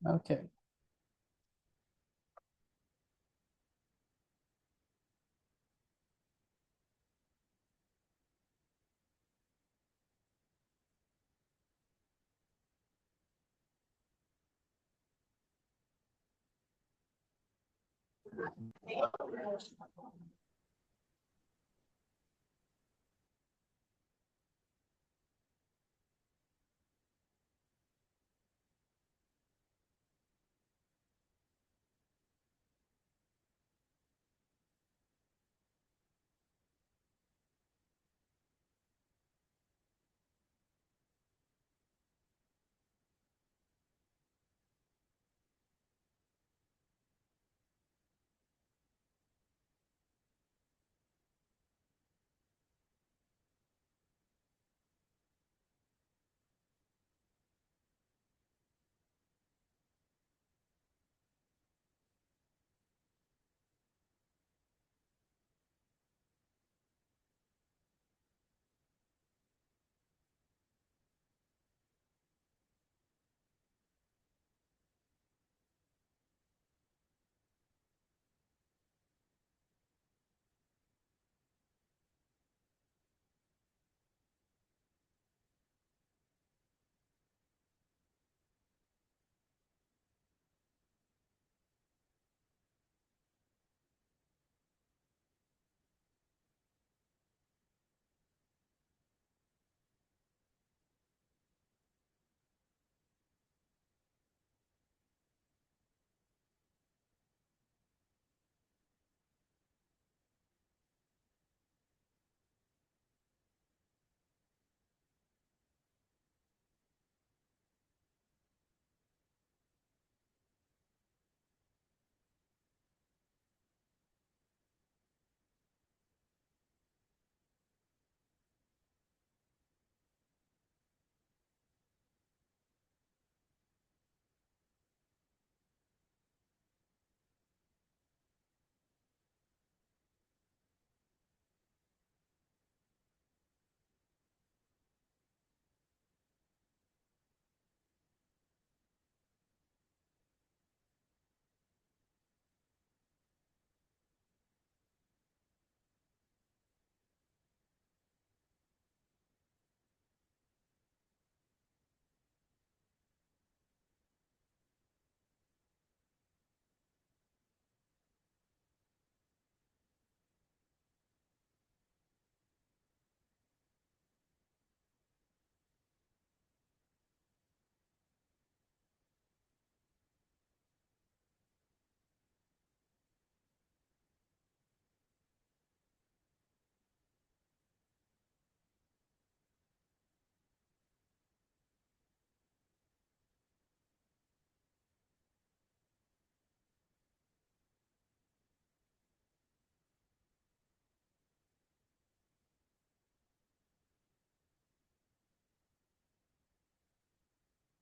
Okay.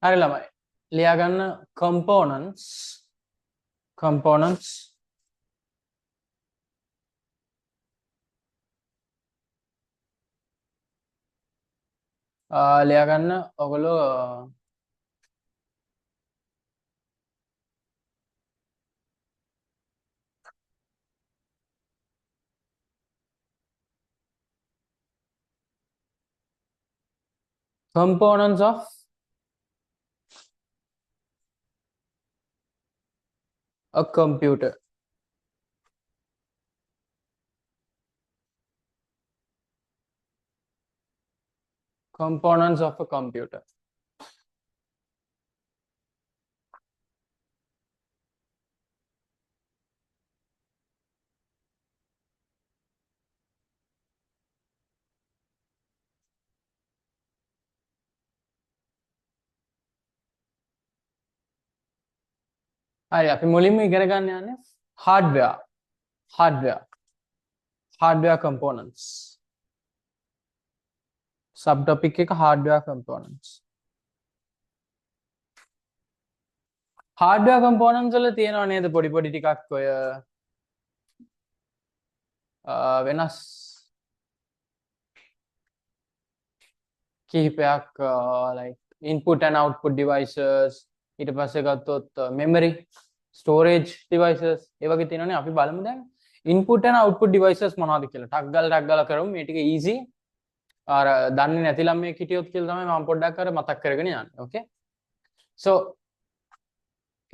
හරි ළමයි. ලියා ගන්න components ලියා ගන්න ඔයගොල්ලෝ components of a computer. Components of a computer. හරි අපි මුලින්ම ඉගෙන ගන්න යන්නේ hardware components. subtopic එක hardware components. hardware components වල තියෙනවා නේද පොඩි පොඩි ටිකක් ඔය වෙනස් කිහිපයක් like input and output devices, ඊට පස්සේ ගත්තොත් memory storage devices ඒ වගේ තියෙනවානේ. අපි බලමු දැන් input and output devices මොනවද කියලා. ටක් ගාලා කරමු. මේ ටික easy. අර දන්නේ නැති ළමයෙක් හිටියොත් කියලා තමයි මම පොඩ්ඩක් අර මතක් කරගෙන යන්නේ. okay so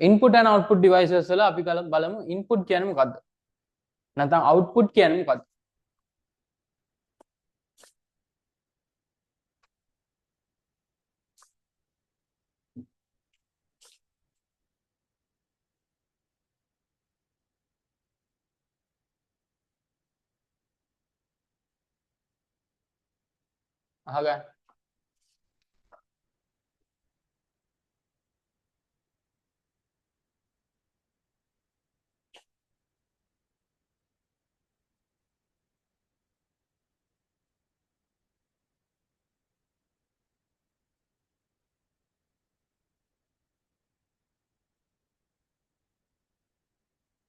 input and output devices වල අපි බලමු input කියන්නේ මොකද්ද? නැත්නම් output කියන්නේ මොකද්ද? අහගන්න.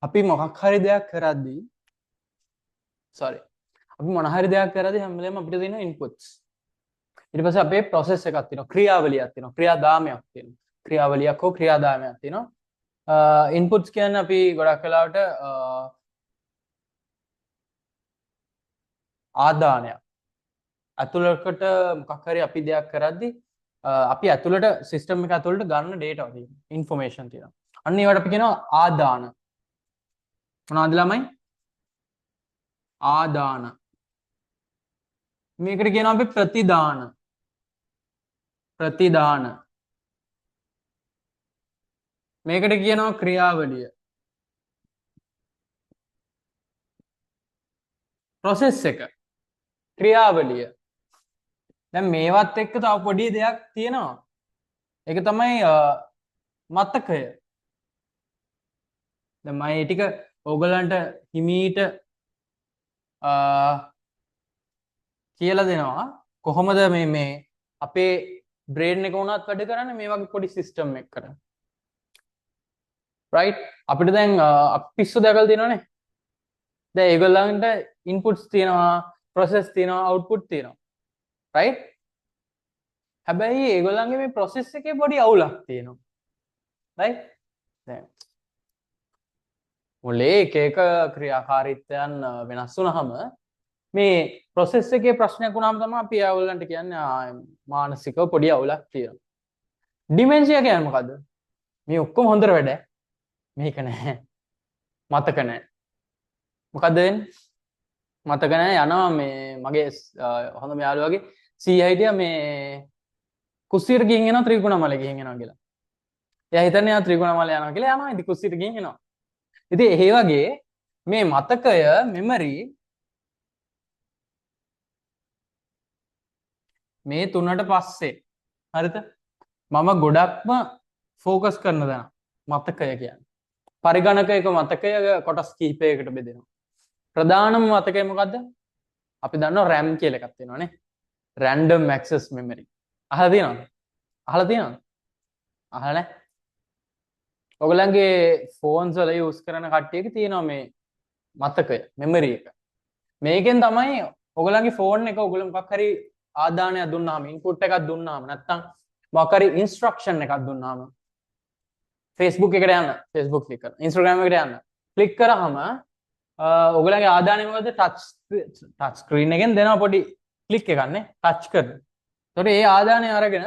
අපි මොකක් හරි දෙයක් කරද්දී sorry අපි මොන හරි දෙයක් කරද්දී හැම වෙලේම අපිට තියෙන inputs ඊට පස්සේ අපේ process එකක් තියෙනවා ක්‍රියාවලියක් තියෙනවා ක්‍රියාදාමයක් තියෙනවා ක්‍රියාවලියක් හෝ ක්‍රියාදාමයක් තියෙනවා inputs කියන්නේ අපි ගොඩක් වෙලාවට ආදානයක් ඇතුළකට මොකක් හරි අපි දෙයක් කරද්දී අපි ඇතුළට system එක ඇතුළට ගන්න data තියෙනවා information තියෙනවා අන්න ඒවට අපි කියනවා ආදාන මොනවද ළමයි ආදාන මේකට කියනවා අපි ප්‍රතිදාන මේකට කියනවා ක්‍රියාවලිය process එක ක්‍රියාවලිය දැන් මේවත් එක්ක තව පොඩි දෙයක් තියෙනවා ඒක තමයි මතකය දැන් මම මේ ටික ඕගලන්ට හිමීට කියලා දෙනවා කොහොමද මේ අපේ බ්‍රේන් එක උනත් වැඩ කරන්නේ මේ වගේ පොඩි සිස්ටම් එකකට right අපිට දැන් පිස්සු දැකලා තියෙනවනේ දැන් ඒගොල්ලන්ට ඉන්පුට්ස් තියෙනවා process තියෙනවා output තියෙනවා right හැබැයි ඒගොල්ලන්ගේ මේ process එකේ පොඩි අවුලක් තියෙනවා right දැන් මොලේ එක ක්‍රියාකාරීත්වයන් වෙනස් වුනහම මේ process එකේ ප්‍රශ්නයක් වුණාම තමයි අපි ඒගොල්ලන්ට කියන්නේ මානසිකව පොඩි අවුලක් තියෙනවා ඩිමෙන්ෂියා කියන්නේ මොකද්ද මේ ඔක්කොම හොඳට වැඩ මේක නැහැ මතක නැහැ මොකද්ද වෙන්නේ මතක නැහැ යනවා මේ මගේ හොඳම යාළුවාගේ සීයා හිටියා මේ කුස්සියට ගිහින් එනවා ත්‍රිකුණාමලේ ගිහින් එනවා කියලා. එයා හිතන්නේ යා ත්‍රිකුණාමලේ යනවා කියලා යනවා ඉතින් කුස්සියට ගිහින් එනවා. ඉතින් ඒ වගේ මේ මතකය මෙමරි මේ තුනට පස්සේ හරිද මම ගොඩක්ම ફોකස් කරන දා මතකය කියන්නේ පරිගණකයක මතකය කොටස් කිහිපයකට බෙදෙනවා ප්‍රධානම මතකය මොකද්ද අපි දන්නවා RAM කියලා එකක් තියෙනවානේ random access memory අහලා තියෙනවද අහලා නැහැ ඔයගලන්ගේ ෆෝන්ස් වල යූස් කරන කට්ටියක තියෙනවා මේ මතකය මෙමරි එක මේකෙන් තමයි ඔයගලන්ගේ ෆෝන් එක ඔයගල මොකක් හරි ආදානයක් දුන්නාම ඉන්පුට් එකක් දුන්නාම නැත්නම් මොකක් හරි ඉන්ස්ට්‍රක්ෂන් එකක් දුන්නාම Facebook එකට යන්න Facebook ක්ලික් කරලා Instagram එකට යන්න ක්ලික් කරාම ඔයගලගේ ආදානය මොකද ටච් ස්ක්‍රීන් එකෙන් දෙනවා පොඩි ක්ලික් එකක් නේ ටච් කරලා. එතකොට ඒ ආදානය අරගෙන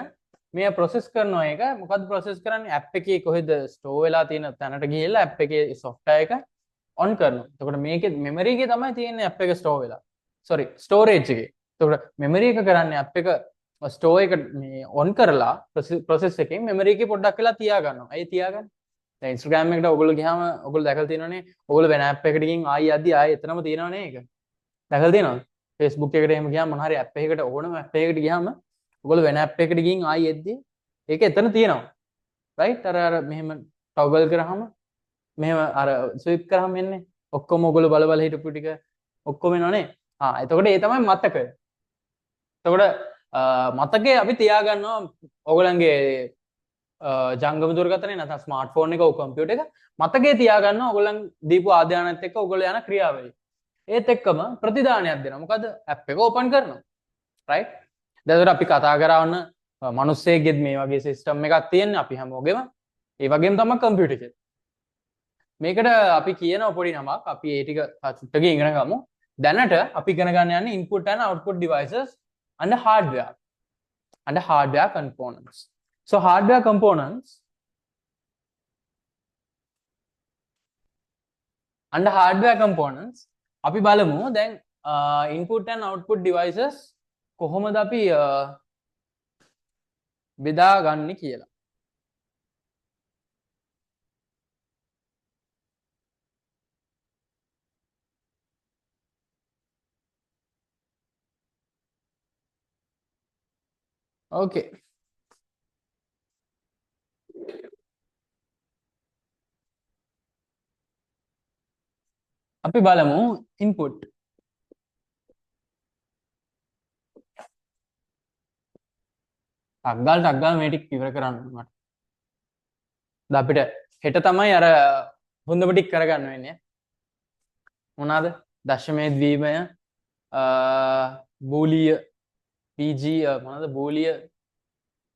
මේ ප්‍රොසෙස් කරනවා එක මොකද්ද ප්‍රොසෙස් කරන්නේ ඇප් එකේ කොහෙද ස්ටෝර් වෙලා තියෙන තැනට ගිහිල්ලා ඇප් එකේ software එක on කරනවා. එතකොට මේකේ memory එකේ තමයි තියෙන්නේ ඇප් එක ස්ටෝර් වෙලා. sorry storage එකේ. එතකොට memory එක කරන්නේ ඇප් එක ස්ටෝර් එක මේ on කරලා process එකෙන් memory එකේ පොඩ්ඩක් වෙලා තියා ගන්නවා. ඇයි තියාගන්නේ? දැන් Instagram එකට ඔයගොල්ලෝ ගියාම ඔයගොල්ලෝ දැකලා තියෙනවනේ ඔයගොල්ලෝ වෙන ඇප් එකකට ගිහින් ආයි යද්දි ආයි එතනම තියෙනවනේ ඒක. දැකලා තියෙනවද? Facebook එකට එහෙම ගියාම මොන හරි ඇප් එකකට ඕනම ඇප් එකකට ගියාම ඔයගොල්ලෝ වෙන ඇප් එකකට ගිහින් ආයි එද්දි ඒක එතන තියෙනවා. right අර මෙහෙම toggle කරාම මෙහෙම අර swipe කරාම එන්නේ ඔක්කොම ඔයගොල්ලෝ බල හිටපු ටික ඔක්කොම එනවනේ. එතකොට ඒ තමයි මතකය. එතකොට මතකේ අපි තියාගන්නවා ඔයගොල්ලන්ගේ ජංගම දුරකථනය නැත්නම් ස්මාර්ට්ෆෝන් එක කම්පියුටර් එක මතකේ තියාගන්නවා ඔයගොල්ලන් දීපු ආදානයත් එක්ක ඔයගොල්ලෝ යන ක්‍රියාවලිය. ඒත් එක්කම ප්‍රතිදානයක් දෙනවා. මොකද ඇප් එක ඕපන් කරනවා. right? දැන් අපි කතා කරවන්න මිනිස්සෙක්ගෙත් මේ වගේ සිස්ටම් එකක් තියෙන්නේ අපි හැමෝගෙම ඒ වගේම තමයි කම්පියුටර් එකේ. මේකට අපි කියනවා පොඩි නමක්. අපි ඒ ටික චුට්ටකින් ඉගෙන ගමු. දැනට අපි ඉගෙන ගන්න යන්නේ input and output devices and hardware and hardware components. So hardware components and hardware components අපි බලමු දැන් input and output devices කොහොමද අපි බෙදාගන්නේ කියලා. Okay. අපි බලමු input. ටග්ගල් මේ ටික ඉවර කරන්න මට. දැන් අපිට හෙට තමයි අර හොඳම ටික කරගන්න වෙන්නේ. මොනවාද? දශමයේ ද්වීමය බූලිය PG මොනවාද බූලිය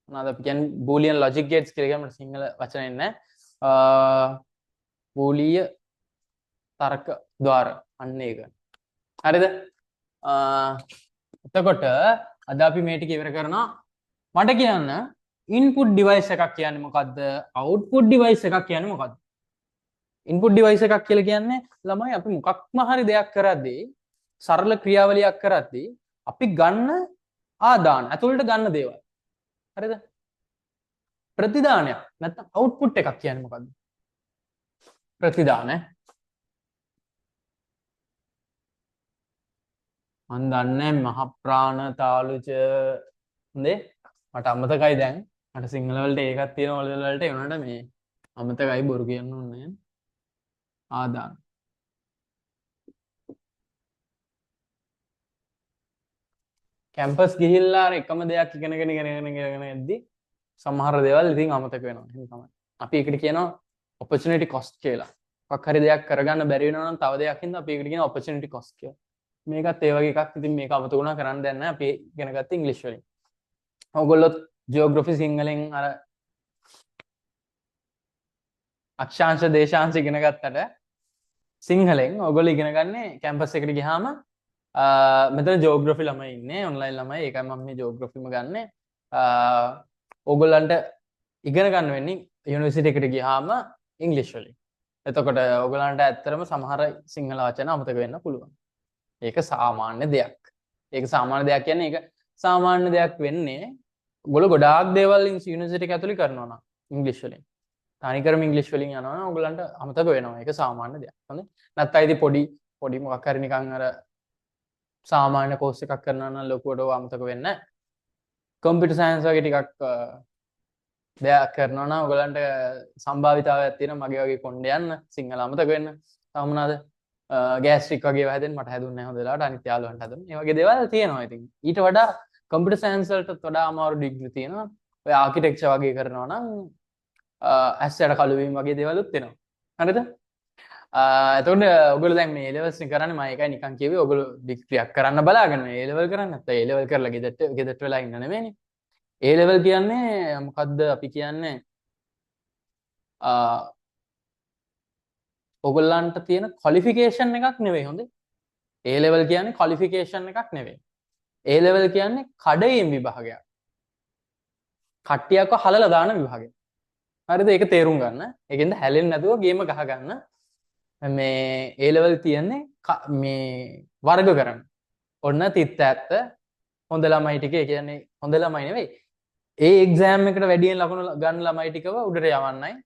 මොනවාද අපි කියන්නේ බූලියන් ලොජික් ගේට්ස් කියලා කියන්න මට සිංහල වචන එන්නේ නැහැ. බූලිය තර්ක ద్వාර අන්න ඒක. හරිද? එතකොට අද අපි මේ ටික ඉවර කරනවා. මට කියන්න ඉන්පුට් ඩිවයිස් එකක් කියන්නේ මොකද්ද? අවුට්පුට් ඩිවයිස් එකක් කියන්නේ මොකද්ද? ඉන්පුට් ඩිවයිස් එකක් කියලා කියන්නේ ළමයි අපි මොකක්ම හරි දෙයක් කරද්දී සරල ක්‍රියාවලියක් කරද්දී අපි ගන්න ආදාන ඇතුළට ගන්න දේවල්. හරිද? ප්‍රතිදානයක් නැත්නම් අවුට්පුට් එකක් කියන්නේ මොකද්ද? ප්‍රතිදාන මන් දන්නේ මහ ප්‍රාණ තාලුච හොඳේ මට අමතකයි දැන් මට සිංහල වලට ඒකක් තියෙන වල වලට ඒ වුණාට මේ අමතකයි බොරු කියන්න ඕනේ ආදාන කැම්පස් ගිහිල්ලා අර එකම දෙයක් ඉගෙනගෙන යද්දි සමහර දේවල් ඉතින් අමතක වෙනවා එහෙනම් තමයි අපි ඒකට කියනවා opportunity cost කියලා මොකක් හරි දෙයක් කරගන්න බැරි වෙනවා නම් තව දෙයක් හින්දා අපි ඒකට කියනවා opportunity cost කියලා මේකත් ඒ වගේ එකක් ඉතින් මේක අමතක වුණා කරන්න දෙයක් නැහැ අපි ඉගෙන ගත්තේ ඉංග්‍රීසි වලින් ඔයගොල්ලෝ ජියෝග්‍රැෆි සිංහලෙන් අර අක්ෂාංශ දේශාංශ ඉගෙන ගත්තට සිංහලෙන් ඔයගොල්ලෝ ඉගෙන ගන්නේ කැම්පස් එකට ගියාම මෙතන ජියෝග්‍රැෆි ළමයි ඉන්නේ ඔන්ලයින් ළමයි ඒකයි මම මේ ජියෝග්‍රැෆිම ගන්නෙ ඕගොල්ලන්ට ඉගෙන ගන්න වෙන්නේ යුනිවර්සිටි එකට ගියාම ඉංග්‍රීසි වලින් එතකොට ඔයගොල්ලන්ට ඇත්තටම සමහර සිංහල වචන අමතක වෙන්න පුළුවන් ඒක සාමාන්‍ය දෙයක් ඒක සාමාන්‍ය දෙයක් කියන්නේ ඒක සාමාන්‍ය දෙයක් වෙන්නේ ඔයගොල්ලෝ ගොඩාක් දේවල් යුනිවර්සිටි එක ඇතුලේ කරනවා නම් ඉංග්‍රීසි වලින් තනිකරම ඉංග්‍රීසි වලින් යනවා නම් ඔයගොල්ලන්ට අමතක වෙනවා ඒක සාමාන්‍ය දෙයක් හරි නැත්නම් ඉතින් පොඩි මොකක් හරි නිකන් අර සාමාන්‍ය කෝස් එකක් කරනවා නම් ලොකුවට අමතක වෙන්නේ නැහැ කම්පියුටර් සයන්ස් වගේ ටිකක් දෙයක් කරනවා නම් ඔයගොල්ලන්ට සම්භාවිතාවයක් තියෙනවා මගේ වගේ කොණ්ඩේ යන්න සිංහල අමතක වෙන්න තාම මොනවාද ගෑස්ට්‍රික් වගේ හැදෙන්න මට හැදුන්නේ නැහැ හොඳ වෙලාවට අනිත් යාළුවන්ට හැදුනේ. මේ වගේ දේවල් තියෙනවා ඉතින්. ඊට වඩා කම්පියුටර් සයන්ස් වලට වඩා අමාරු ඩිග්‍රී තියෙනවා. ඔය ආකිටෙක්චර් වගේ කරනවා නම් ඇස්සට කළු වීම වගේ දේවලුත් වෙනවා. හරිද? එතකොට ඔයගොල්ලෝ දැන් මේ A levels නේ කරන්නේ මම ඒකයි නිකන් කිව්වේ ඔයගොල්ලෝ ඩිග්‍රියක් කරන්න බලාගෙන A level කරන්නේ නැත්නම් A level කරලා ගෙදරට වෙලා ඉන්න නෙමෙයිනේ. A level කියන්නේ මොකද්ද අපි කියන්නේ ඔයගොල්ලන්ට තියෙන ක්වොලිෆිකේෂන් එකක් නෙවෙයි හොඳේ. A level කියන්නේ ක්වොලිෆිකේෂන් එකක් නෙවෙයි. A level කියන්නේ කඩයිම් විභාගයක්. කට්ටියක්ව හලලා දාන විභාගයක්. හරිද? ඒක තේරුම් ගන්න. ඒකෙන්ද හැලෙන්නේ නැතුව ගේම ගහ ගන්න. මේ A level තියන්නේ මේ වර්ග කරන්න. ඔන්න තිත්ත ඇත්ත හොඳ ළමයි ටික ඒ කියන්නේ හොඳ ළමයි නෙවෙයි. ඒ එක්සෑම් එකට වැඩියෙන් ලකුණු ගන්න ළමයි ටිකව උඩට යවන්නයි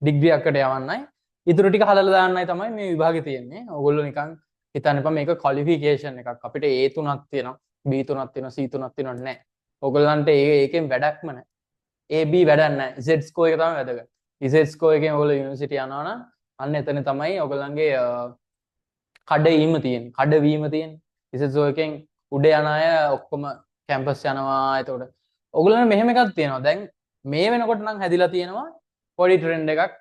ඩිග්‍රී එකකට යවන්නයි ඉතුරු ටික හලලා දාන්නයි තමයි මේ විභාගේ තියෙන්නේ. ඕගොල්ලෝ නිකන් හිතන්න එපා මේක ක්වොලිෆිකේෂන් එකක්. අපිට A 3ක් තියෙනවා, B 3ක් තියෙනවා, C 3ක් තියෙනවා නෑ. ඕගොල්ලන්ට ඒකෙන් වැඩක්ම නෑ. A B වැඩක් නෑ. Z score එක තමයි වැදගත්. Z score එකෙන් ඕගොල්ලෝ යුනිවර්සිටි යනවා නම් අන්න එතන තමයි ඕගොල්ලන්ගේ කඩවීම තියෙන්නේ. කඩවීම තියෙන්නේ. Z score එකෙන් උඩ යන අය ඔක්කොම කැම්පස් යනවා. එතකොට ඕගොල්ලන්ට මෙහෙම එකක් තියෙනවා. දැන් මේ වෙනකොට නම් හැදිලා තියෙනවා පොඩි ට්‍රෙන්ඩ් එකක්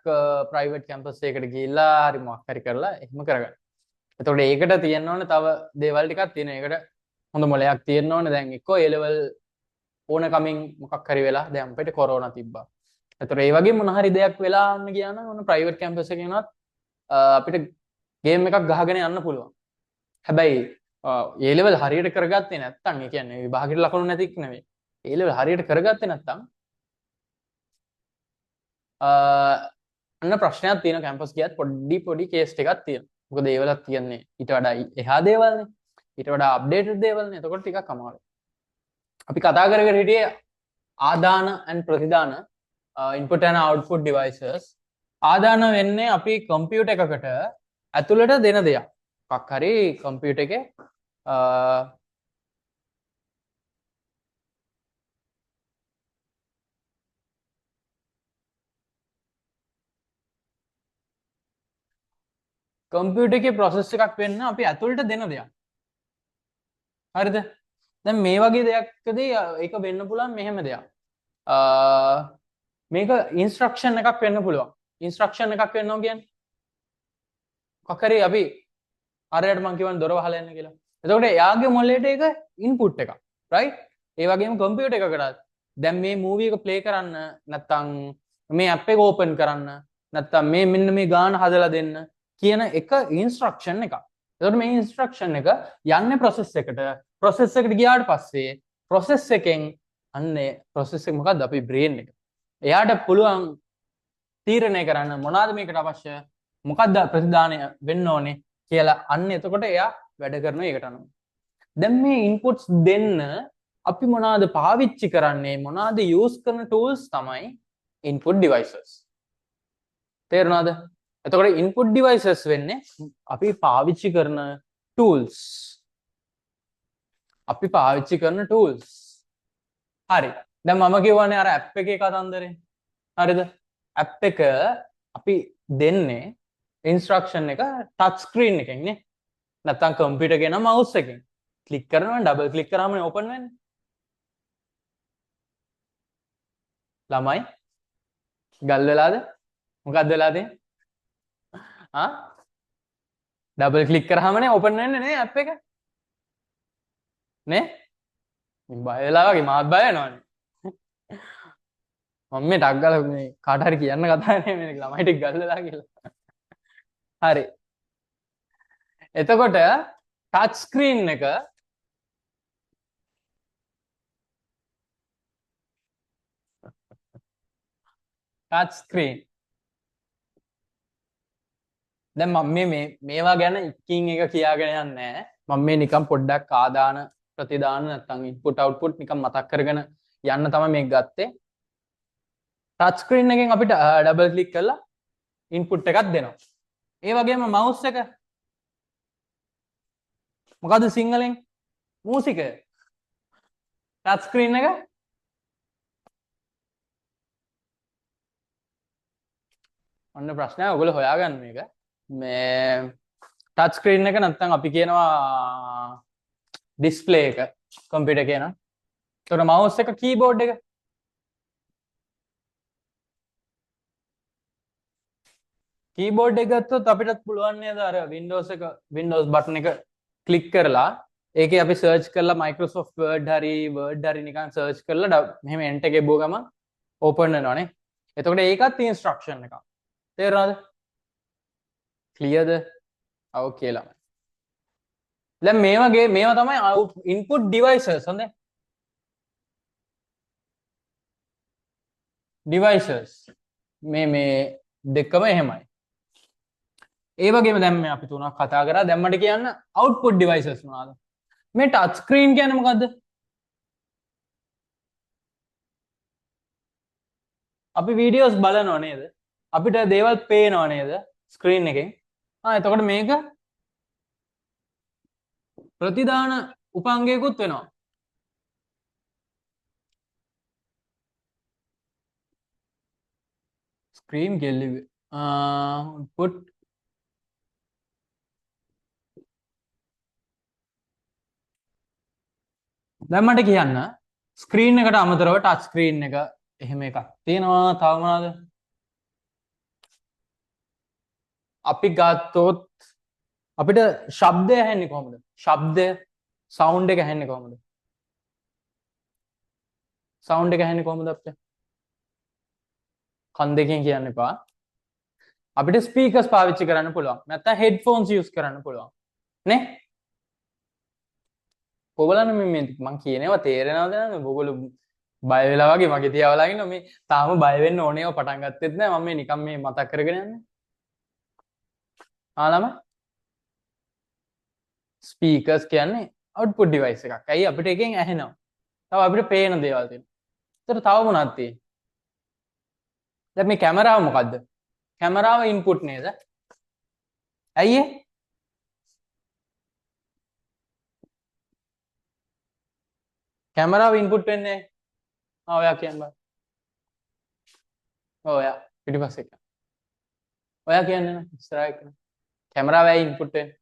ප්‍රයිවට් කැම්පස් එකකට ගිහිල්ලා හරි මොකක් හරි කරලා එහෙම කරගන්න. එතකොට ඒකට තියෙන්න ඕනේ තව දේවල් ටිකක් තියෙනවා. ඒකට හොඳ මොලයක් තියෙන්න ඕනේ. දැන් එක්කෝ A level ඕන කමින් මොකක් හරි වෙලා දැන් අපිට කොරෝනා තිබ්බා. එතකොට ඒ වගේ මොන හරි දෙයක් වෙලා යන්න ගියා නම් ඔන්න ප්‍රයිවට් කැම්පස් එකේ යනවත් අපිට ගේම් එකක් ගහගෙන යන්න පුළුවන්. හැබැයි ඒ ලෙවල් හරියට කරගත්තේ නැත්නම් ඒ කියන්නේ විභාගෙට ලකුණු නැතික් නෙවෙයි. ඒ ලෙවල් හරියට කරගත්තේ නැත්නම් අන්න ප්‍රශ්නයක් තියෙනවා කැම්පස් ගියත් පොඩි කේස් ටිකක් තියෙනවා. මොකද ඒ වලත් තියන්නේ ඊට වඩා එහා දේවල්නේ. ඊට වඩා අප්ඩේටඩ් දේවල්නේ. එතකොට ටිකක් අමාරුයි. අපි කතා කරගෙන හිටියේ ආදාන and ප්‍රතිදාන input and output devices. ආදාන වෙන්නේ අපි කම්පියුටර් එකකට ඇතුළට දෙන දෙයක්. මොකක් හරි කම්පියුටර් එකේ කම්පියුටර් එකේ process එකක් වෙන්න අපි ඇතුළට දෙන දෙයක්. හරිද? දැන් මේ වගේ දෙයක්කදී ඒක වෙන්න පුළුවන් මෙහෙම දෙයක්. මේක ඉන්ස්ට්‍රක්ෂන් එකක් වෙන්න පුළුවන්. ඉන්ස්ට්‍රක්ෂන් එකක් වෙනවා කියන්නේ මොකක් හරි අපි අරයට මං කියවන දොර වහලා යන්න කියලා. එතකොට එයාගේ මොළයට ඒක ඉන්පුට් එකක්. රයිට්? ඒ වගේම කම්පියුටර් එකකටත් දැන් මේ මූවි එක ප්ලේ කරන්න නැත්නම් මේ ඇප් එක ඕපන් කරන්න නැත්නම් මේ මෙන්න මේ ගාන හදලා දෙන්න කියන එක ඉන්ස්ට්‍රක්ෂන් එකක්. එතකොට මේ ඉන්ස්ට්‍රක්ෂන් එක යන්නේ process එකට. process එකට ගියාට පස්සේ process එකෙන් අන්නේ process එක මොකද්ද? අපේ brain එක. එයාට පුළුවන් තීරණය කරන්න මොනවාද මේකට අවශ්‍ය? මොකද්ද ප්‍රතිදානය වෙන්න ඕනේ කියලා අන්න එතකොට එයා වැඩ කරනවා ඒකට අනුව. දැන් මේ ඉන්පුට්ස් දෙන්න අපි මොනවාද පාවිච්චි කරන්නේ මොනවාද යූස් කරන tools තමයි input devices. තේරුණාද? එතකොට input devices වෙන්නේ අපි පාවිච්චි කරන tools. අපි පාවිච්චි කරන tools. හරි. දැන් මම කියවනේ අර app එකේ කතන්දරේ. හරිද? app එක අපි දෙන්නේ instruction එක touch screen එකෙන් නේ. නැත්නම් computer එකේ නම් mouse එකෙන්. click කරනවා double click කරාමනේ open වෙන්නේ. ළමයි ගල් වෙලාද? මොකක්ද වෙලා තියෙන්නේ? double click කරාමනේ open වෙන්නේ නේ app එක. නේ? බය වෙලා වගේ මාත් බය වෙනවනේ. මම මේ ටක් ගාලා මේ කාට හරි කියන්න කතා නේ මේ ළමයි ටික ගල් වෙලා කියලා. හරි. එතකොට ටච් ස්ක්‍රීන් එක ටච් ස්ක්‍රීන් දැන් මම මේවා ගැන එකින් එක කියාගෙන යන්නේ නැහැ. මම මේ නිකන් පොඩ්ඩක් ආදාන ප්‍රතිදාන නැත්නම් ඉන්පුට් අවුට්පුට් නිකන් මතක් කරගෙන යන්න තමයි මේක ගත්තේ. ටච් ස්ක්‍රීන් එකෙන් අපිට ඩබල් ක්ලික් කරලා ඉන්පුට් එකක් දෙනවා. ඒ වගේම මවුස් එක මොකද්ද සිංහලෙන්? මූසිකය. ටච් ස්ක්‍රීන් එක ඔන්න ප්‍රශ්නයක් ඔයගොල්ලෝ හොයාගන්න මේක. මේ ටච් ස්ක්‍රීන් එක නැත්නම් අපි කියනවා ඩිස්ප්ලේ එක කම්පියුටර් එකේ නම්. ඒතකොට මවුස් එක කීබෝඩ් එක. කීබෝඩ් එක ගත්තොත් අපිටත් පුළුවන් නේද අර Windows බටන් එක ක්ලික් කරලා ඒකේ අපි සර්ච් කරලා Microsoft Word හරි නිකන් සර්ච් කරලා මෙහෙම enter එකේ බෝ ගමන් ඕපන් වෙනවනේ. එතකොට ඒකත් ඉන්ස්ට්‍රක්ෂන් එකක්. තේරුණාද? ක්ලියර්ද? ඕකේ ළමයි. දැන් මේ වගේ මේවා තමයි input devices හොඳේ. devices මේ දෙකම එහෙමයි. ඒ වගේම දැන් මේ අපි තුනක් කතා කරා. දැන් මට කියන්න output devices මොනවාද? මේ touch screen කියන්නේ මොකද්ද? අපි වීඩියෝස් බලනවා නේද? අපිට දේවල් පේනවා නේද? ස්ක්‍රීන් එකෙන්. එතකොට මේක ප්‍රතිදාන උපංගයකුත් වෙනවා. ස්ක්‍රීන් කෙල්ලි put දැන් මට කියන්න ස්ක්‍රීන් එකට අමතරව ටච් ස්ක්‍රීන් එක එහෙම එකක් තියෙනවා. තව මොනවද? අපි ගත්තොත් අපිට ශබ්දය ඇහෙන්නේ කොහොමද? ශබ්දය සවුන්ඩ් එක ඇහෙන්නේ කොහොමද? සවුන්ඩ් එක ඇහෙන්නේ කොහොමද අපිට? කන් දෙකෙන් කියන්න එපා. අපිට ස්පීකර්ස් පාවිච්චි කරන්න පුළුවන්. නැත්නම් හෙඩ්ෆෝන්ස් යූස් කරන්න පුළුවන්. නේ? ඔයගොල්ලන් මේ මං කියනවා තේරෙනවද නැද්ද? ඔයගොල්ලෝ බය වෙලා වගේ මගේ තියාවලා ඉන්න මේ තාම බය වෙන්න ඕනේව පටන් ගත්තෙත් නෑ. මම මේ නිකන් මේ මතක් කරගෙන යන්නේ. ආලම ස්පීකර්ස් කියන්නේ අවුට්පුට් ඩිවයිස් එකක්. ඇයි අපිට එකෙන් ඇහෙනවා. තව අපිට පේන දේවල් තියෙනවා. ඒතර තව මොනවද තියෙන්නේ? දැන් මේ කැමරාව මොකද්ද? කැමරාව ඉන්පුට් නේද? ඇයි ඒ? කැමරාව ඉන්පුට් වෙන්නේ ඔයා කියන්න බෑ. ඔයා පිටිපස්සේ එක. ඔයා කියන්නේ නෑ ඉස්සරහ එක. කැමරාව ඇයි ඉන්පුට් වෙන්නේ?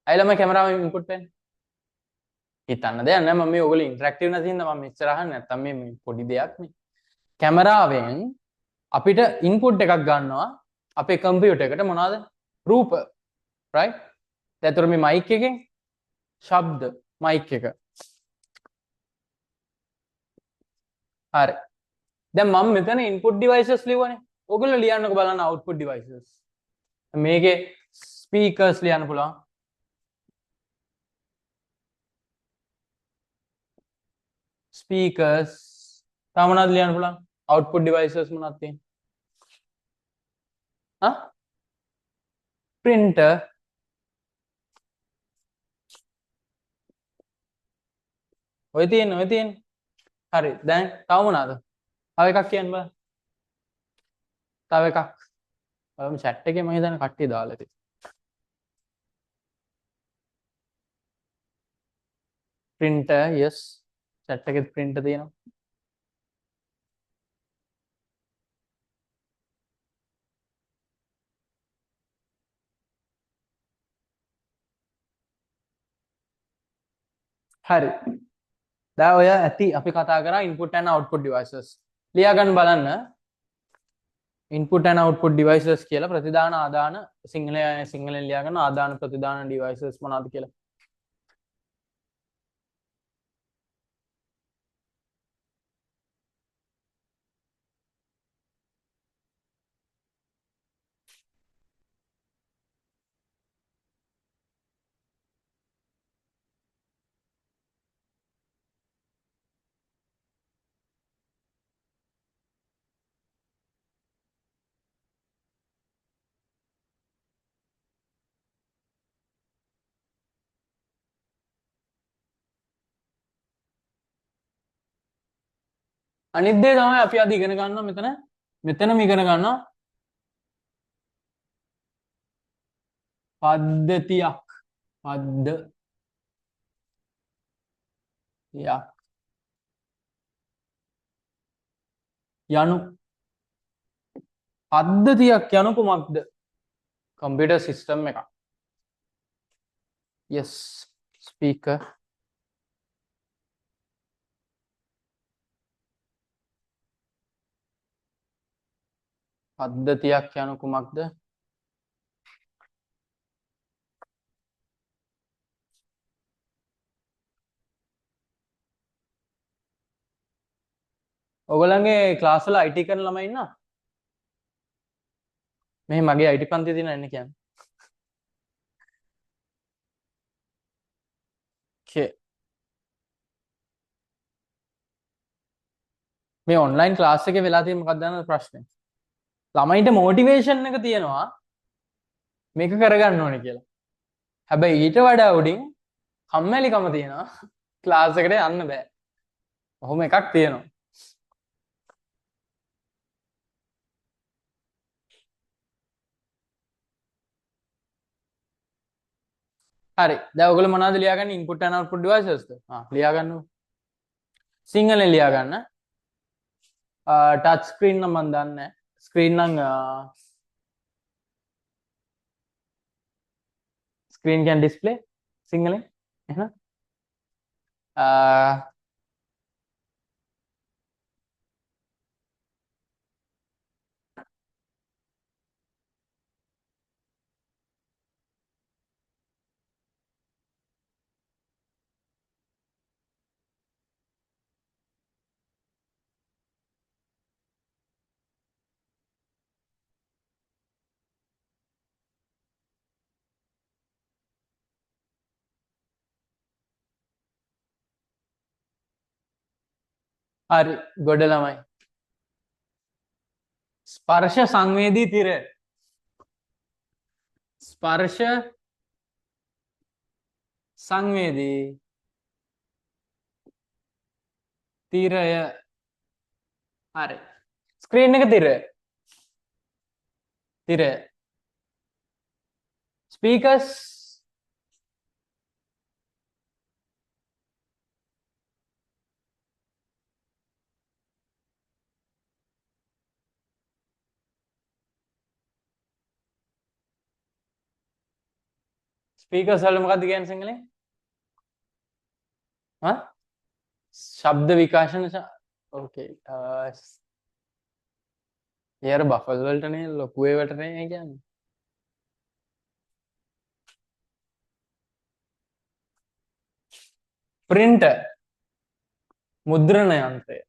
ඇයි ළමයි කැමරාව ඉන්පුට් වෙන්නේ? හිතන්න දෙයක් නෑ මම මේ ඔයගොල්ලෝ ඉන්ටරැක්ටිව් නැති හින්දා මම මෙච්චර අහන්නේ නැත්තම් මේ පොඩි දෙයක් නේ. කැමරාවෙන් අපිට ඉන්පුට් එකක් ගන්නවා අපේ කම්පියුටර් එකට මොනවද? රූප. right? දැන් මේ මයික් එකෙන් ශබ්ද මයික් එක. හරි. දැන් මම මෙතන ඉන්පුට් ඩිවයිසස් ලියුවනේ. ඔයගොල්ලෝ ලියන්නකෝ බලන්න අවුට්පුට් ඩිවයිසස්. මේකේ ස්පීකර්ස් ලියන්න පුළුවන්. ස්පීකර්ස් තව මොනවද ලියන්න පුළුවන්? අවුට්පුට් ඩිවයිසස් මොනවද තියෙන්නේ? හා? printer ඔය තියෙන්නේ. හරි. දැන් තව මොනවද? තව එකක් කියන්න බෑ. තව එකක්. ඔයම chat එකේ මම හිතන්නේ කට්ටිය දාලා තියෙනවා. printer yes. chat එකේ printer තියෙනවා. හරි. දැන් ඔය ඇති අපි කතා කරා input and output devices. ලියා ගන්න බලන්න. input and output devices කියලා ප්‍රතිදාන ආදාන සිංහලෙන් ලියා ගන්න ආදාන ප්‍රතිදාන devices මොනවද කියලා. අනිත් දේ තමයි අපි අද ඉගෙන ගන්නවා මෙතනම ඉගෙන ගන්නවා පද්ධතියක් යනු පද්ධතියක් යනු කුමක්ද? කම්පියුටර් සිස්ටම් එකක්. yes speaker පද්ධතියක් යනු කුමක්ද? ඔයගොල්ලන්ගේ ක්ලාස් වල IT කරන ළමයි ඉන්නා? මේ මගේ IT පන්තිය තියෙන එන්න කියන්නේ. okay. මේ ඔන්ලයින් ක්ලාස් එකේ වෙලා තියෙන මොකක්ද දන්නවද ප්‍රශ්නේ? ළමයින්ට මොටිවේෂන් එක තියෙනවා මේක කරගන්න ඕනේ කියලා. හැබැයි ඊට වඩා උඩින් කම්මැලිකම තියෙනවා ක්ලාස් එකට යන්න බෑ. ඔහොම එකක් තියෙනවා. හරි. දැන් ඔයගොල්ලෝ මොනවද ලියාගන්නේ input and output devices ද? ලියා ගන්නවා. සිංහලෙන් ලියා ගන්න. ටච් ස්ක්‍රීන් නම් මම දන්නේ නැහැ. ස්ක්‍රීන් නම් screen can display සිංහලෙන් එහෙනම් හරි ගොඩ ළමයි. ස්පර්ශ සංවේදී තිරය. ස්පර්ශ සංවේදී තිරය. හරි. ස්ක්‍රීන් එක තිරය. තිරය. ස්පීකර්ස් ස්පීකර්ස් වල මොකක්ද කියන්නේ සිංහලෙන්? හා? ශබ්ද විකාශන ඕකේ. යාර බෆල් වලටනේ ලොකු ඒවටනේ කියන්නේ. printer මුද්‍රණ යන්ත්‍රය.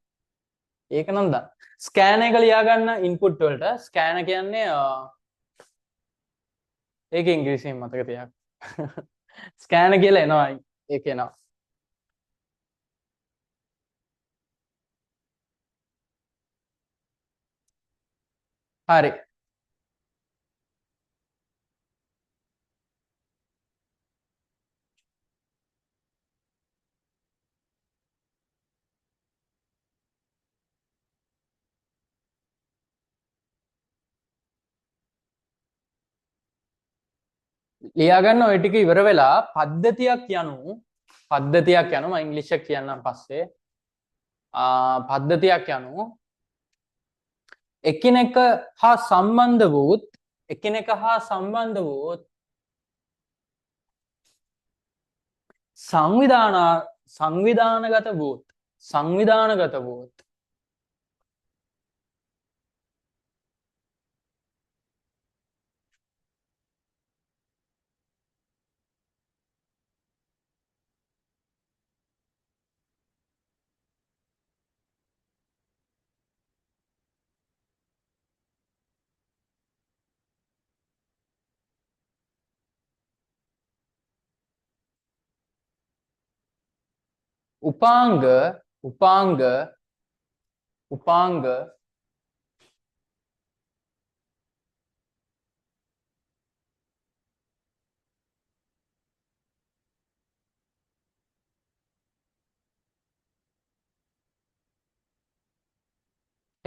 ඒක නම් දන්න. ස්කෑන් එක ලියා ගන්න ඉන්පුට් වලට ස්කෑන කියන්නේ ඒක ඉංග්‍රීසියෙන් මතක තියාගන්න. ස්කෑන කියලා එනවා ඒක එනවා. හරි. ලියා ගන්න ඔය ටික ඉවර වෙලා පද්ධතියක් යනු මම ඉංග්‍රීසි එක කියන්නම් පස්සේ. පද්ධතියක් යනු එකිනෙක හා සම්බන්ධ වූත් සංවිධානගත වූත් උපාංග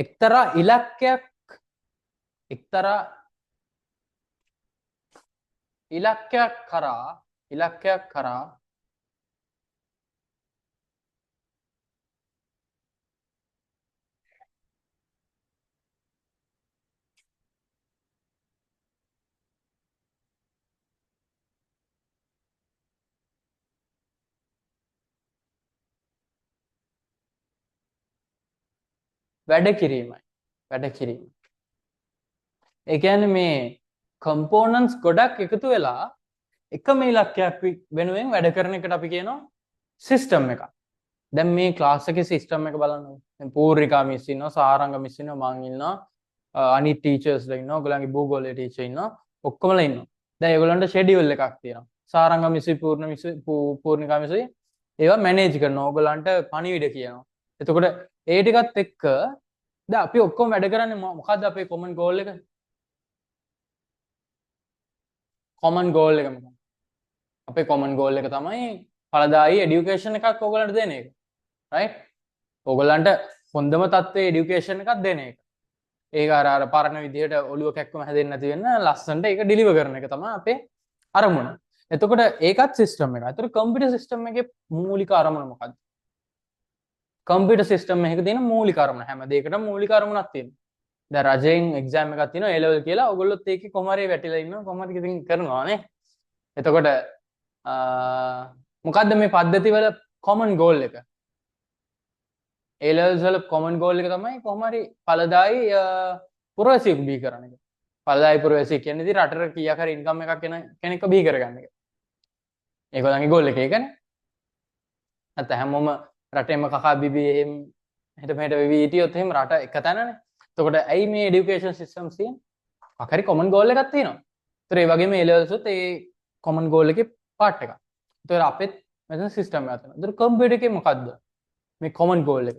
එක්තරා ඉලක්කයක් කරා වැඩ කිරීමයි. ඒ කියන්නේ මේ කම්පෝනන්ට්ස් ගොඩක් එකතු වෙලා එකම ඉලක්කයක් වෙනුවෙන් වැඩ කරන එකට අපි කියනවා සිස්ටම් එකක්. දැන් මේ ක්ලාස් එකේ සිස්ටම් එක බලන්න. දැන් පූර්ණිකා මිස් ඉන්නවා, සාරංග මිස් ඉන්නවා, මං ඉන්නවා, අනිත් ටීචර්ස්ලා ඉන්නවා, ඔයගොල්ලන්ගේ භූගෝලයේ ටීචර් ඉන්නවා, ඔක්කොමලා ඉන්නවා. දැන් ඒගොල්ලන්ට ෂෙඩියුල් එකක් තියෙනවා. සාරංග මිස්, පූර්ණිකා මිස් ඒවා මැනේජ් කරනවා. ඔයගොල්ලන්ට පණිවිඩ කියනවා. එතකොට ඒ ටිකත් එක්ක දැන් අපි ඔක්කොම වැඩ කරන්නේ මොකද්ද අපේ කොමන් ගෝල් එක? කොමන් ගෝල් එක මොකක්ද? අපේ කොමන් ගෝල් එක තමයි ඵලදායී এডুকেෂන් එකක් ඔයගොල්ලන්ට දෙන එක. රයිට්? ඔයගොල්ලන්ට හොඳම තත්ත්වයේ এডুকেෂන් එකක් දෙන එක. ඒක අර පරණ විදිහට ඔළුව කැක්කම හැදෙන්නේ නැති වෙන්න ලස්සනට ඒක ඩිලිවර් කරන එක තමයි අපේ අරමුණ. එතකොට ඒකත් සිස්ටම් එකක්. ඒතර කම්පියුටර් සිස්ටම් එකේ මූලික අරමුණ මොකක්ද? කම්පියුටර් සිස්ටම් එකක තියෙන මූලික අරමුණ හැම දෙයකටම මූලික අරමුණක් තියෙනවා. දැන් රජයෙන් එක්සෑම් එකක් තියෙනවා A level කියලා. ඔයගොල්ලොත් ඒකේ කොහොම හරි වැටිලා ඉන්නවා. කොහොම හරි ඉතින් කරනවා නේ. එතකොට මොකද්ද මේ පද්ධතිවල කොමන් ගෝල් එක? A levels වල කොමන් ගෝල් එක තමයි කොහොම හරි ඵලදායී පුරවැසියෙක් බිහි කරන එක. ඵලදායී පුරවැසියෙක් කියන්නේ ඉතින් රටට කීයක් හරි ඉන්කම් එකක් එන කෙනෙක්ව බිහි කරගන්න එක. ඒගොල්ලන්ගේ ගෝල් එක ඒකනේ. නැත්නම් හැමෝම රටේම කකා බිබී එහෙම හෙට මෙහෙට වෙවි හිටියොත් එහෙම රට එක තැනනේ. එතකොට ඇයි මේ এডুকেෂන් සිස්ටම්ස් තියෙන්නේ? අකරි කොමන් ගෝල් එකක් තියෙනවා. ඒතර ඒ වගේම A levels උත් ඒ කොමන් ගෝල් එකේ පාර්ට් එකක්. ඒතර අපෙත් මෙතන සිස්ටම් එකක් තියෙනවා. ඒතර කම්පියුටර් එකේ මොකද්ද මේ කොමන් ගෝල් එක?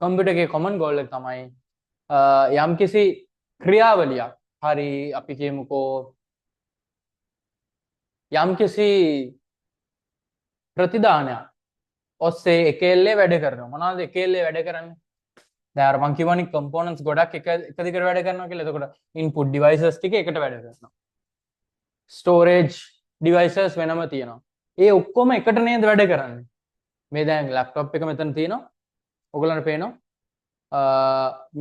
කම්පියුටර් එකේ common goal එක තමයි යම්කිසි ක්‍රියාවලියක් හරි අපි කියමුකෝ යම්කිසි ප්‍රතිදානයක් ඔස්සේ එකෙල්ලේ වැඩ කරනවා. මොනවද එකෙල්ලේ වැඩ කරන්නේ? දැන් අර මං කියවනේ components ගොඩක් එක දිගට වැඩ කරනවා කියලා. එතකොට input devices ටික එකට වැඩ කරනවා. storage devices වෙනම තියෙනවා. ඒ ඔක්කොම එකට නේද වැඩ කරන්නේ. මේ දැන් laptop එක මෙතන තියෙනවා. ඔයගොල්ලන්ට පේනවා.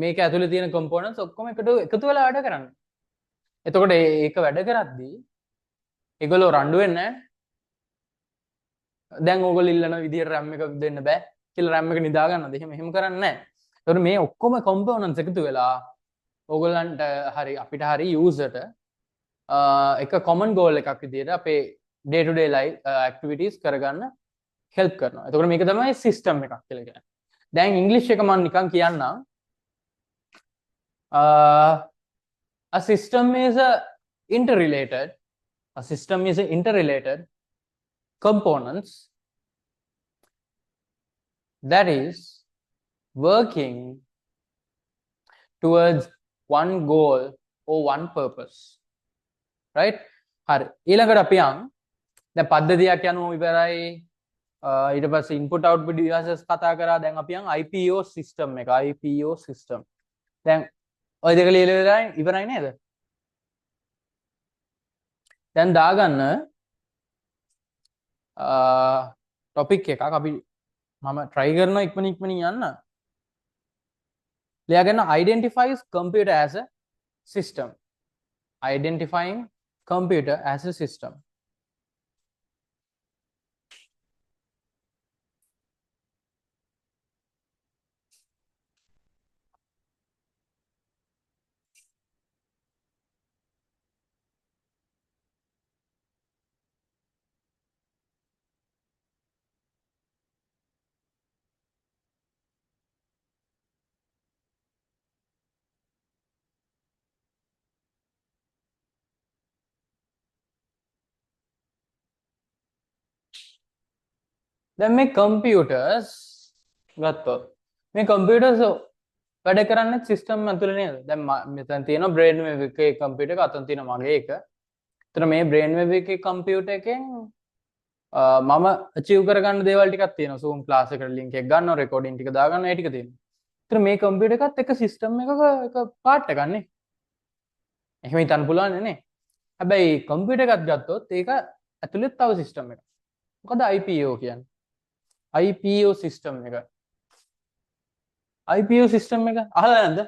මේක ඇතුලේ තියෙන components ඔක්කොම එකතු වෙලා වැඩ කරන්නේ. එතකොට ඒක වැඩ කරද්දී ඒගොල්ලෝ රණ්ඩු වෙන්නේ නැහැ. දැන් ඕගොල්ලෝ ඉල්ලන විදියට RAM එක දෙන්න බෑ කියලා RAM එක නිදා ගන්නද? එහෙම කරන්නේ නැහැ. ඒතකොට මේ ඔක්කොම components එකතු වෙලා ඕගොල්ලන්ට හරි අපිට හරි user ට එක common goal එකක් විදියට අපේ day to day life activities කරගන්න help කරනවා. එතකොට මේක තමයි system එකක් කියලා කියන්නේ. දැන් English එක මම නිකන් කියන්නම්. A system is interrelated components that is working towards one goal or one purpose, right? හරි ඊළඟට අපි යන් දැන් පද්ධතියක් යනවා ඉවරයි ඊට පස්සේ input output devices කතා කරා දැන් අපි යන් IPO system එක IPO system දැන් ඔය දෙක ලියලා ඉවරයි නේද? දැන් දාගන්න topic එකක් අපි මම try කරනවා ඉක්මනින් යන්න. ලියාගන්න identifies computer as a system. Identifying computer as a system. දැන් මේ computers ගත්තොත් මේ computers වැඩ කරන්නේ system ඇතුලේ නේද? දැන් මෙතන තියෙනවා brain wave එකේ computer එක අතන තියෙනවා මගේ එක. එතන මේ brain wave එකේ computer එකෙන් මම achieve කරගන්න දේවල් ටිකක් තියෙනවා. Zoom class එකට link එක ගන්නවා, recording ටික දාගන්නවා, ඒ ටික තියෙනවා. එතන මේ computer එකත් එක system එකක එක part එකක් නේ. එහෙම හිතන්න පුළුවන් නේ. හැබැයි computer එකක් ගත්තොත් ඒක ඇතුලේ තව system එකක්. මොකද IPO කියන්නේ? IPO system එක. IPO system එක අහලා නැද්ද?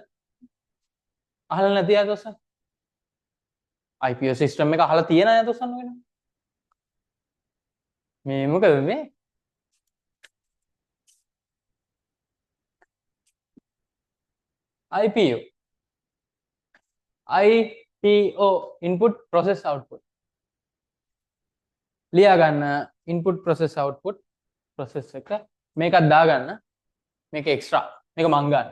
අහලා නැති අය තොස්සන්. IPO system එක අහලා තියෙන අය තොස්සන් වෙන. මේ මොකද මේ? IPO. IPO input process output. ලියා ගන්න input process output process එක මේකත් දාගන්න. මේක extra. මේක මං ගන්න.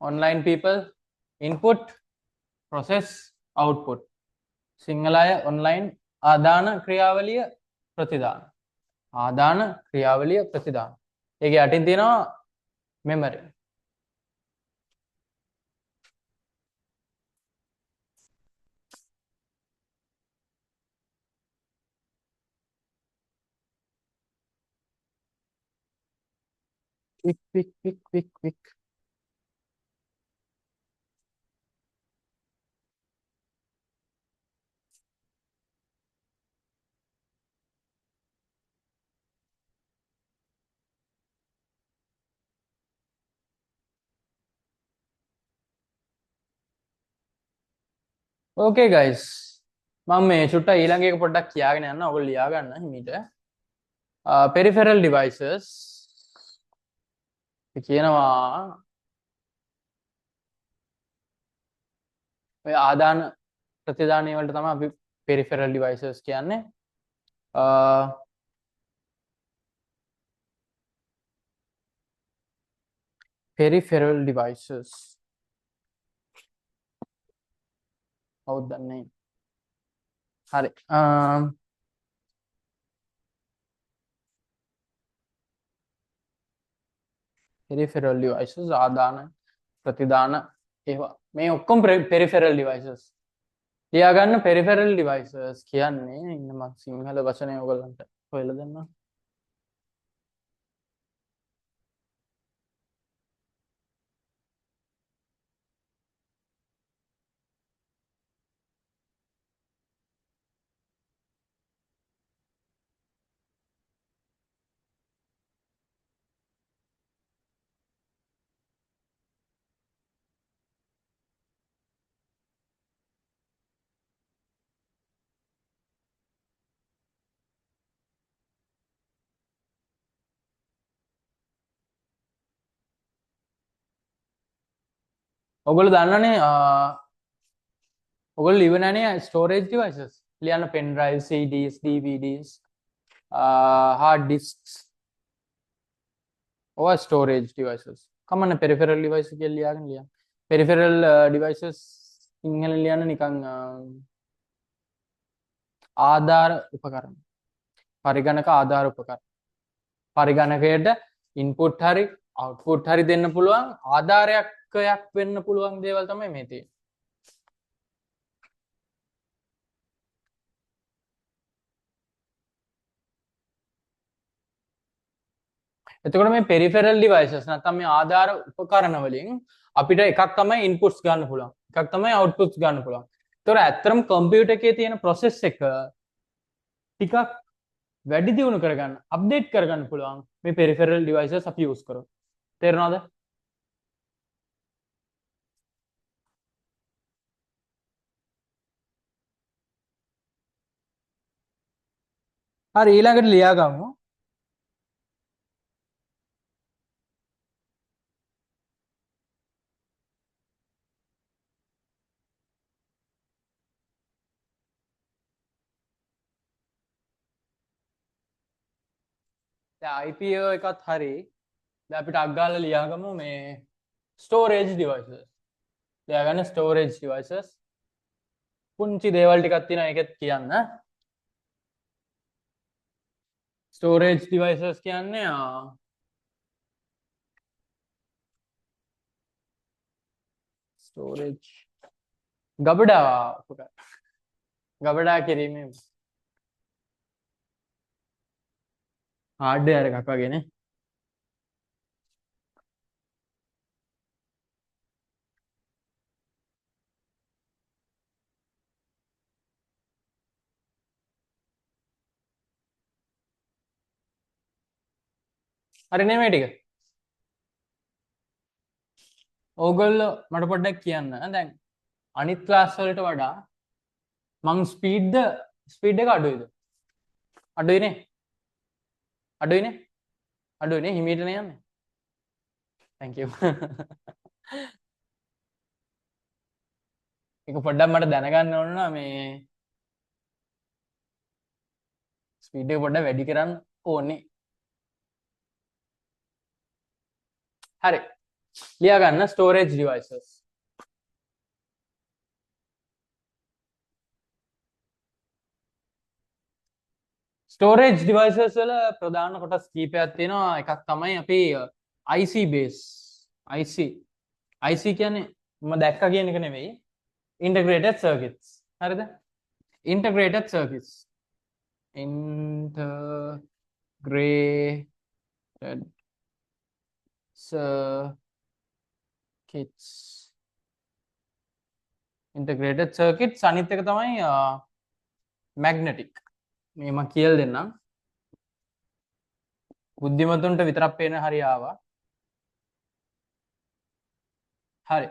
online people input process output සිංහලය online ආදාන ක්‍රියාවලිය ප්‍රතිදාන ආදාන ක්‍රියාවලිය ප්‍රතිදාන ඒකේ යටින් තියෙනවා memory quick okay guys මම මේ චුට්ට ඊළඟ එක පොඩ්ඩක් කියාගෙන යන්න ඔයගොල්ලෝ ලියා ගන්න හිමීට peripheral devices කියනවා ඔය ආදාන ප්‍රතිදානය වලට තමයි අපි peripheral devices කියන්නේ peripheral devices කවුද දන්නේ? හරි. peripheral devices ආදාන ප්‍රතිදාන ඒවා මේ ඔක්කොම peripheral devices. ලියාගන්න peripheral devices කියන්නේ ඉන්න මම සිංහල වචනය ඔයගලන්ට හොයලා දෙන්නම්. ඔයගොල්ලෝ දන්නනේ ඔයගොල්ලෝ ලියවනනේ storage devices. ලියන්න pen drive, CDs, DVDs, hard disks. or storage devices. කමන්න peripheral devices කියලා ලියාගෙන ලියන්න. peripheral devices සිංහලෙන් ලියන්න නිකන් ආධාර උපකරණ. පරිගණක ආධාර උපකරණ. පරිගණකයට input හරි output හරි දෙන්න පුළුවන් ආධාරයක් වෙන්න පුළුවන් දේවල් තමයි මේ තියෙන්නේ. එතකොට මේ peripheral devices නැත්නම් මේ ආධාර උපකරණ වලින් අපිට එකක් තමයි inputs ගන්න පුළුවන්. එකක් තමයි outputs ගන්න පුළුවන්. ඒතකොට ඇත්තටම කම්පියුටර් එකේ තියෙන process එක ටිකක් වැඩි දියුණු කරගන්න, අප්ඩේට් කරගන්න පුළුවන් මේ peripheral devices අපි use කරොත්. තේරෙනවද? හරි ඊළඟට ලියා ගමු. දැන් IPO එකත් හරි. දැන් අපිට අග්ගාලා ලියා ගමු මේ storage devices. ලියා ගන්න storage devices. පුංචි දේවල් ටිකක් තියෙනවා ඒකත් කියන්න. storage devices කියන්නේ storage ගබඩා කිරීමේ hardware එකක් වගේනේ. හරි නේ මේ ටික. ඕගොල්ලෝ මට පොඩ්ඩක් කියන්න. දැන් අනිත් ක්ලාස් වලට වඩා මං ස්පීඩ් එක අඩුයිද? අඩුයිනේ. අඩුයිනේ හිමීටනේ යන්නේ. thank you. ඒක පොඩ්ඩක් මට දැනගන්න ඕන මේ ස්පීඩ් එක පොඩ්ඩක් වැඩි කරන්න ඕනේ. හරි. ලියා ගන්න storage devices. storage devices වල ප්‍රධාන කොටස් කීපයක් තියෙනවා. එකක් තමයි අපි IC base. IC කියන්නේ මම දැක්කා කියන එක නෙවෙයි. integrated circuits. හරිද? integrated circuits. integrated circuits. integrated circuits අනිත් එක තමයි magnetic. මේ මම කියලා දෙන්නම්. බුද්ධිමතුන්ට විතරක් පේන හරිය ආවා. හරි.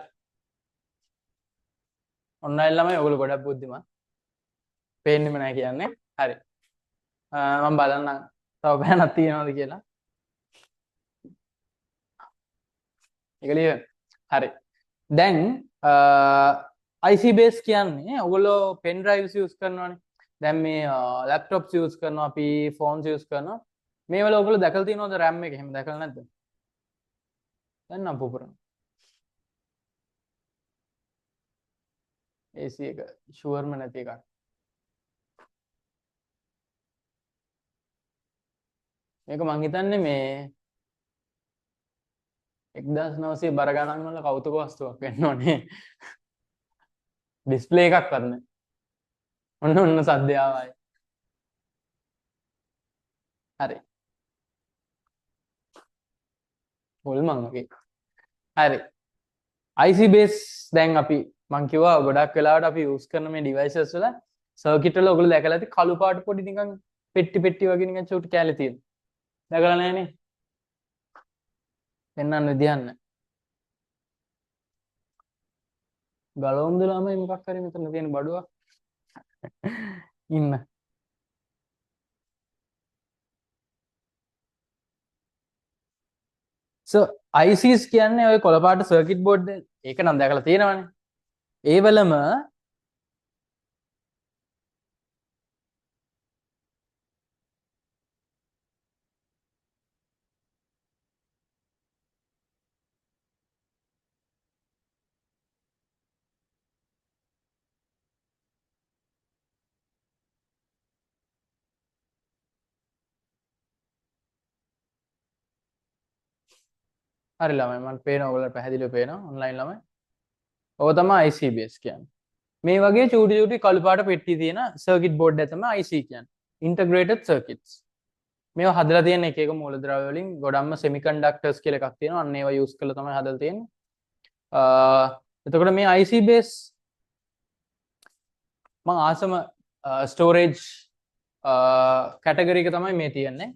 ඔන්නයි ළමයි ඔයගොල්ලෝ ගොඩක් බුද්ධිමත්. පේන්නෙම නැහැ කියන්නේ. හරි. මම බලන්නම් තව බෑනක් තියෙනවද කියලා. ඒකලිය. හරි. දැන් IC base කියන්නේ ඔයගොල්ලෝ pen drives use කරනවානේ. දැන් මේ laptops use කරනවා අපි phones use කරනවා. මේ වල ඔයගොල්ලෝ දැකලා තියෙනවද RAM එක? එහෙම දැකලා නැද්ද? දැන් නම් පුපුරන. AC එක ෂුවර්ම නැති එකක්. මේක මං හිතන්නේ මේ 1900 බර ගණන් වල කෞතුක වස්තුවක් වෙන්න ඕනේ. ඩිස්ප්ලේ එකක් කරන්න. ඔන්න සද්දය ආවයි. හරි. හොල්මන් වගේ. හරි. IC base දැන් අපි මං කිව්වා ගොඩක් වෙලාවට අපි යූස් කරන මේ devices වල සර්කිට් වල ඔයගොල්ලෝ දැකලා ඇති කළු පාට පොඩි නිකන් පෙට්ටි වගේ නිකන් චූටි කැලේ තියෙන. දැකලා නැහනේ. පෙන්වන්න විදියක් නැහැ. ගලවමු දාමයි මොකක් හරි මෙතන තියෙන බඩුවක්. ඉන්න. so ICs කියන්නේ ඔය කොළ පාට සර්කිට් බෝඩ් ඒක නම් දැකලා තියෙනවනේ. ඒ වලම හරි ළමයි මම පේනවා ඔයගොල්ලෝ පැහැදිලිව පේනවා ඔන්ලයින් ළමයි. ඕක තමයි IC base කියන්නේ. මේ වගේ චූටි කළු පාට පෙට්ටි තියෙන සර්කිට් බෝඩ් එක තමයි IC කියන්නේ. integrated circuits. මේවා හදලා තියෙන එක මූලද්‍රව්‍ය වලින් ගොඩක්ම semiconductors කියලා එකක් තියෙනවා. අන්න ඒවා use කරලා තමයි හදලා තියෙන්නේ. එතකොට මේ IC base මම ආසම storage category එක තමයි මේ තියෙන්නේ.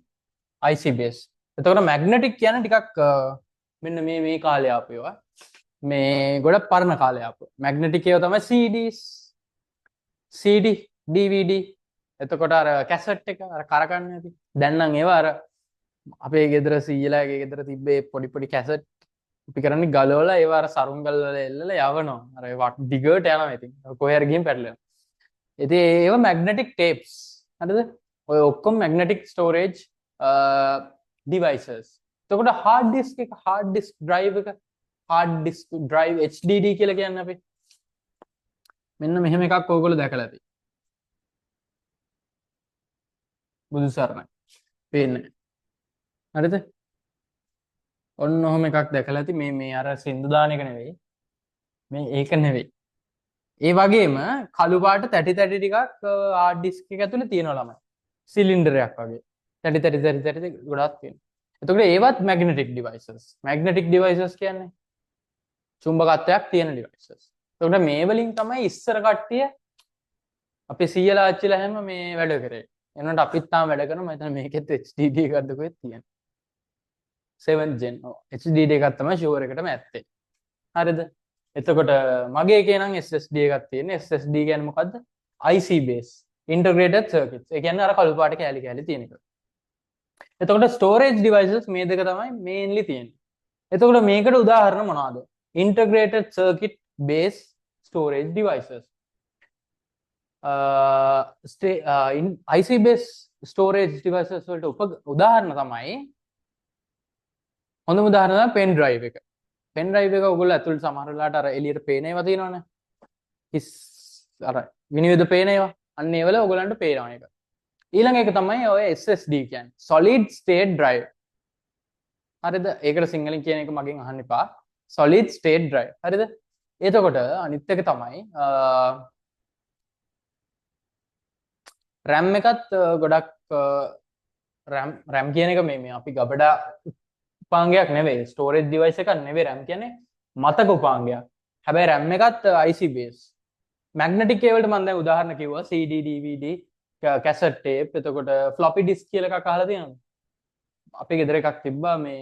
IC base. එතකොට magnetic කියන්නේ ටිකක් මෙන්න මේ කාලේ ආපු ඒවා. මේ ගොඩක් පරණ කාලේ ආපු. magnetic ඒවා තමයි CDs, CD, DVD. එතකොට අර කැසට් එක අර කරකන්න ඇති. දැන් නම් ඒවා අර අපේ ගෙදර සීයලාගේ ගෙදර තිබ්බේ පොඩි කැසට් අපි කරන්නේ ගලවලා ඒවා අර සරුංගල් වල එල්ලලා යවනවා. අර ඒවා දිගට යනවා ඉතින්. කොහේ හරි ගිහින් පැටලෙනවා. ඉතින් ඒවා magnetic tapes. හරිද? ඔය ඔක්කොම magnetic storage devices. එතකොට hard disk එක hard disk drive එක hard disk drive HDD කියලා කියන්නේ අපි. මෙන්න මෙහෙම එකක් ඔයගොල්ලෝ දැකලා ඇති. බුදු සරණයි. පේන්නේ. හරිද? ඔන්න ඔහොම එකක් දැකලා ඇති. මේ අර සින්දු දාන එක නෙවෙයි. මේ ඒක නෙවෙයි. ඒ වගේම කළු පාට තැටි ටිකක් hard disk එක ඇතුලේ තියෙනවා ළමයි. සිලින්ඩරයක් වගේ. තැටි ගොඩක් තියෙනවා. එතකොට ඒවත් magnetic devices. magnetic devices කියන්නේ චුම්බකත්වයක් තියෙන devices. එතකොට මේ වලින් තමයි ඉස්සර කට්ටිය අපේ සීයලා ආච්චිලා හැම මේ වැඩ කරේ. එනකොට අපිත් තාම වැඩ කරනවා. මම හිතන්නේ මේකෙත් HDD එකක්ද කොහෙද තියෙන්නේ. 7th gen. ඔව්. HDD එකක් තමයි ෂුවර් එකටම ඇත්තේ. හරිද? එතකොට මගේ එකේ නම් SSD එකක් තියෙන්නේ. SSD කියන්නේ මොකද්ද? IC base. integrated circuits. ඒ කියන්නේ අර කළු පාට කැලි තියෙන එක. එතකොට storage devices මේ දෙක තමයි mainly තියෙන්නේ. එතකොට මේකට උදාහරණ මොනවද? integrated circuit based storage devices. IC based storage devices වලට උදාහරණ තමයි හොඳම උදාහරණ තමයි pen drive එක. pen drive එක ඔයගොල්ලෝ ඇතුළට සමහර වෙලාවට අර එළියට පේන ඒවා තියෙනවනේ. හිස් අර විනිවිද පේන ඒවා. අන්න ඒ වල ඔයගොල්ලන්ට පේනවා ඒක. ඊළඟ එක තමයි ඔය SSD කියන්නේ solid state drive. හරිද? ඒකට සිංහලෙන් කියන එක මගෙන් අහන්න එපා. solid state drive. හරිද? එතකොට අනිත් එක තමයි RAM එකත් ගොඩක් RAM කියන එක මේ අපි ගබඩා උපාංගයක් නෙවෙයි. storage device එකක් නෙවෙයි RAM කියන්නේ මතක උපාංගයක්. හැබැයි RAM එකත් IC base. magnetic ඒ වලට මම දැන් උදාහරණ කිව්වා CD DVD කැසට් ටේප් එතකොට ෆ්ලොපි ඩිස්ක් කියලා එකක් අහලා තියෙනවද? අපේ ගෙදර එකක් තිබ්බා මේ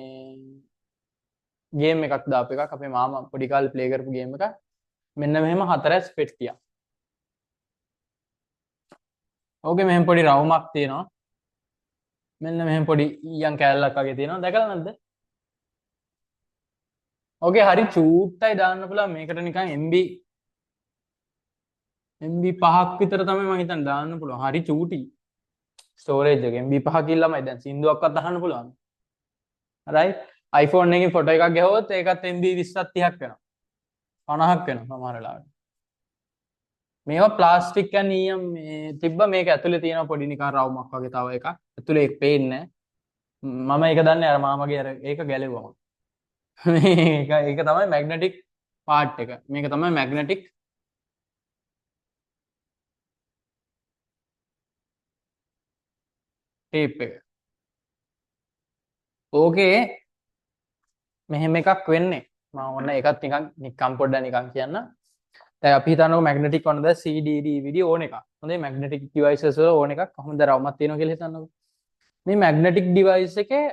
ගේම් එකක් දාපු එකක් අපේ මාමා පොඩි කාලේ ප්ලේ කරපු ගේම් එකක්. මෙන්න මෙහෙම 4S පෙට්ටියක්. ඕකේ මෙහෙම පොඩි රවුමක් තියෙනවා. මෙන්න මෙහෙම පොඩි ඊයන් කෑල්ලක් වගේ තියෙනවා. දැකලා නැද්ද? ඕකේ හරි චූට්ටයි දාන්න පුළුවන් මේකට නිකන් MB 5ක් විතර තමයි මම හිතන්නේ දාන්න පුළුවන්. හරි චූටි. ස්ටෝරේජ් එක MB 5 කිල්ලමයි දැන් සින්දුවක්වත් අහන්න පුළුවන්. right? iPhone එකකින් ෆොටෝ එකක් ගැහුවොත් ඒකත් MB 20ක් 30ක් වෙනවා. 50ක් වෙනවා සමහර වෙලාවට. මේවා ප්ලාස්ටික් එක නියම් මේ තිබ්බ මේක ඇතුලේ තියෙන පොඩි නිකන් රවුමක් වගේ තව එකක්. ඇතුලේ ඒක පේන්නේ නැහැ. මම ඒක දන්නේ අර මාමගේ අර ඒක ගැලෙවුවා. මේක ඒක තමයි මැග්නටික් පාර්ට් එක. මේක තමයි මැග්නටික් ටේප් එක. ඕකේ මෙහෙම එකක් වෙන්නේ. මම ඔන්න ඒකත් නිකන් පොඩ්ඩක් නිකන් කියන්න. දැන් අපි හිතන්නකො මැග්නටික් වන්නද CD DVD ඕන එකක්. හොඳේ මැග්නටික් ඩිවයිසස් වල ඕන එකක් කොහොමද රවුමක් තියෙනවා කියලා හිතන්නකො. මේ මැග්නටික් ඩිවයිස් එකේ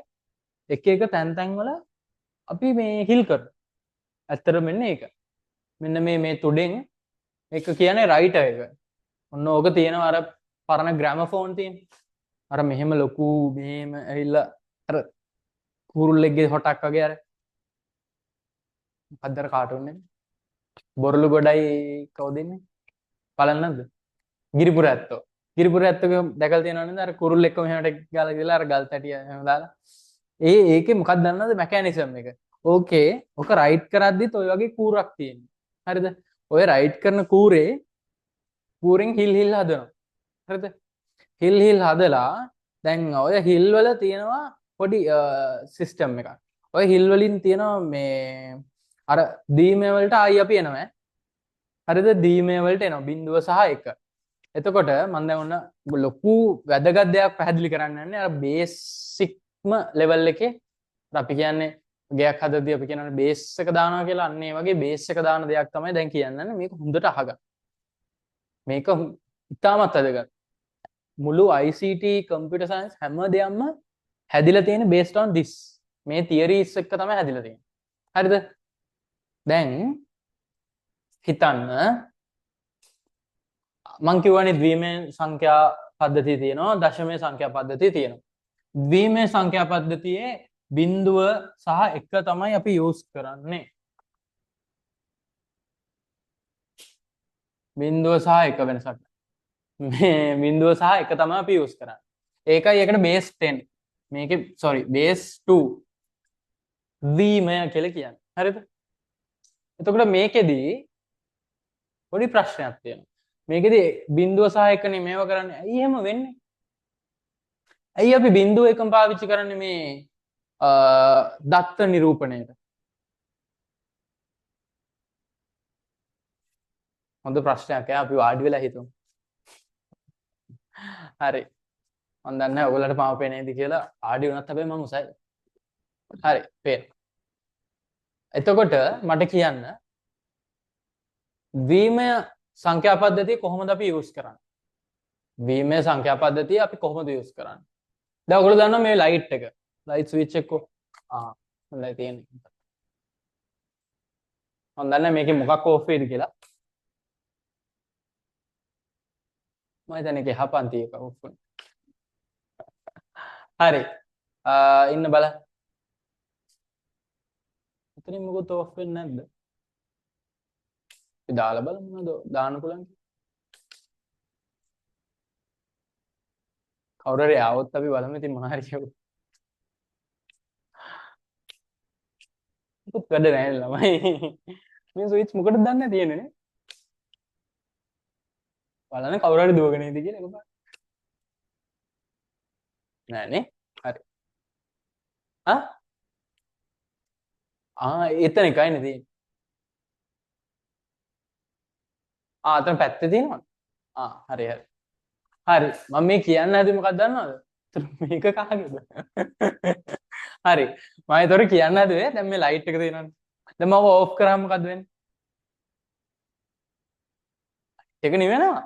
එක එක තැන් වල අපි මේ හිල් කරනවා. ඇත්තටම මෙන්න ඒක. මෙන්න මේ තුඩෙන් එක කියන්නේ රයිටර් එක. ඔන්න ඕක තියෙනවා අර පරණ ග්‍රැමෆෝන් තියෙන. අර මෙහෙම ලොකු මෙහෙම ඇවිල්ලා අර කුරුල්ලෙක්ගේ හොටක් වගේ අර මොකක්ද අර කාටුන් එක? බොරළු ගොඩයි කවුද ඉන්නේ? බලන්න නැද්ද? ගිරිපුර ඇත්තෝ. ගිරිපුර ඇත්තෝ දැකලා තියෙනව නේද? අර කුරුල්ලෙක්ව මෙහෙමට ගාලා ගිහලා අර ගල් තැටිය එහෙම දාලා. ඒකේ මොකක්ද දන්නවද මෙකැනිසම් එක? ඕකේ ඔක රයිට් කරද්දිත් ওই වගේ කූරක් තියෙනවා. හරිද? ඔය රයිට් කරන කූරෙන් හිල් හදනවා. හරිද? හිල් හදලා දැන් ඔය හිල් වල තියෙනවා පොඩි සිස්ටම් එකක්. ඔය හිල් වලින් තියෙනවා මේ අර දීමේ වලට ආයි අපි එනවා. හරිද? දීමේ වලට එනවා 0 සහ 1. එතකොට මම දැන් ඔන්න ලොකු වැදගත් දෙයක් පැහැදිලි කරන්න යන්නේ අර බේසික්ම ලෙවල් එකේ අපි කියන්නේ ගයක් හදද්දී අපි කියනවානේ බේස් එක දානවා කියලා. අන්න ඒ වගේ බේස් එක දාන දෙයක් තමයි දැන් කියන්නේ. මේක හොඳට අහගන්න. මේක ඉතාමත් වැදගත්. මුළු ICT computer science හැම දෙයක්ම හැදිලා තියෙන based on this. මේ theories එක තමයි හැදිලා තියෙන්නේ. හරිද? දැන් හිතන්න මං කියවනේ ද්විමේ සංඛ්‍යා පද්ධතිය තියෙනවා, දශමේ සංඛ්‍යා පද්ධතිය තියෙනවා. ද්විමේ සංඛ්‍යා පද්ධතියේ 0 සහ 1 තමයි අපි යූස් කරන්නේ. 0 සහ 1 වෙනසක්. මේ 0 සහ 1 තමයි අපි යූස් කරන්නේ. ඒකයි ඒකට බේස් 10. මේකේ sorry බේස් 2 ද්විමය කියලා කියන්නේ. හරිද? එතකොට මේකෙදී පොඩි ප්‍රශ්නයක් තියෙනවා. මේකෙදී 0 සහ 1 නේ මේව කරන්නේ. ඇයි එහෙම වෙන්නේ? ඇයි අපි 0 1 පාවිච්චි කරන්නේ මේ දත්ත නිරූපණයට? හොඳ ප්‍රශ්නයක්. අපි වාඩි වෙලා හිතමු. හරි. මම දන්නේ නැහැ ඔයගොල්ලන්ට මාව පේනේද කියලා. ආඩි වුණත් හැබැයි මම උසයි. හරි. පේන. එතකොට මට කියන්න ද්විමය සංඛ්‍යා පද්ධතිය කොහොමද අපි යූස් කරන්නේ? ද්විමය සංඛ්‍යා පද්ධතිය අපි කොහොමද යූස් කරන්නේ? දැන් ඔයගොල්ලෝ දන්නවා මේ ලයිට් එක. ලයිට් ස්විච් එක හොඳයි තියෙන්නේ. මම දන්නේ මේකේ මොකක් ඕෆ් වෙයිද කියලා. මම හිතන්නේ ඒකේ හපන්ති එක ඕෆ් වෙනවා. හරි. ඉන්න බලන්න. එතනින් මොකද ඕෆ් වෙන්නේ නැද්ද? අපි දාලා බලමු නේද? දාන්න පුළුවන්. කවුරු හරි ආවොත් අපි බලමු ඉතින් මොනවා හරි කියමු. මොකද වැඩ නැහැ ළමයි. මේ ස්විච් මොකටද දන්නේ තියෙන්නේ නේ? බලන්න කවුරු හරි දුවගෙන ඉඳී කියලා එක පාර. නෑනේ. හරි. එතන එකයි නේ තියෙන්නේ. අතන පැත්තේ තියෙනවද? හරි හරි. හරි. මම මේ කියන්න හැදුවේ මොකක්ද දන්නවද? මේක කාගේද? හරි. මම ඒතර කියන්න හැදුවේ දැන් මේ ලයිට් එක තියෙනවනේ. දැන් මම ඕෆ් කරාම මොකද්ද වෙන්නේ? ඒක නිවෙනවා.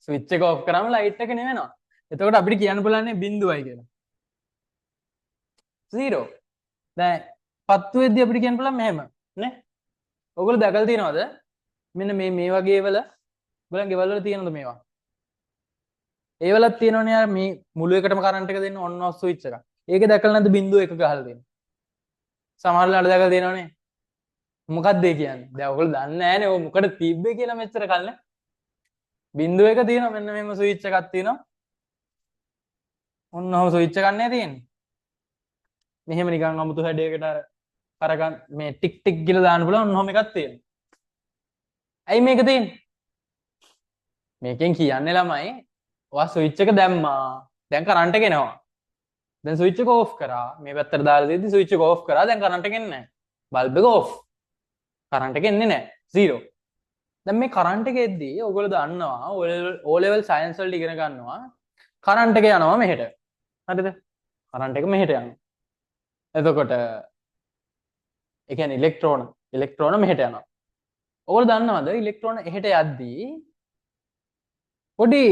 ස්විච් එක ඕෆ් කරාම ලයිට් එක නිවෙනවා. එතකොට අපිට කියන්න පුළුවන් 0යි කියලා. 0. දැන් පත්තු වෙද්දී අපිට කියන්න පුළුවන් මෙහෙම නේ. ඔයගොල්ලෝ දැකලා තියෙනවද? මෙන්න මේ වගේ වල ඔයගොල්ලන් ගෙවල් වල තියෙනවද මේවා? ඒ වලත් තියෙනවනේ යාර මේ මුළු එකටම කරන්ට් එක දෙන්න ඔන් ඔෆ් ස්විච් එකක්. ඒකේ දැකලා නැද්ද 0 1 ගහලා තියෙන්නේ? සමහර වෙලාවට දැකලා තියෙනවනේ. මොකක්ද ඒ කියන්නේ? දැන් ඔයගොල්ලෝ දන්නේ නැහනේ ඔය මොකටද තිබ්බේ කියලා මෙච්චර කල් නේ. 0 1 තියෙනවා මෙන්න මෙහෙම ස්විච් එකක් තියෙනවා. ඔන්න ඔහම ස්විච් එකක් නේ තියෙන්නේ. මෙහෙම නිකන් අමුතු හැඩයකට අර අරගන්න මේ ටික් ටික් කියලා දාන්න පුළුවන් ඔන්න ඔහම එකක් තියෙනවා. ඇයි මේක තියෙන්නේ? මේකෙන් කියන්නේ ළමයි ඔයා ස්විච් එක දැම්මා. දැන් කරන්ට් එක එනවා. දැන් ස්විච් එක ඕෆ් කරා. මේ පැත්තට දාලා දෙද්දි ස්විච් එක ඕෆ් කරා. දැන් කරන්ට් එක එන්නේ නැහැ. බල්බ් එක ඕෆ්. කරන්ට් එක එන්නේ නැහැ. 0. දැන් මේ කරන්ට් එක එද්දී ඔයගොල්ලෝ දන්නවා O level science වලට ඉගෙන ගන්නවා කරන්ට් එක යනවා මෙහෙට. හරිද? කරන්ට් එක මෙහෙට යනවා. එතකොට ඒ කියන්නේ ඉලෙක්ට්‍රෝන මෙහෙට යනවා. ඔයගොල්ලෝ දන්නවද ඉලෙක්ට්‍රෝන එහෙට යද්දී පොඩි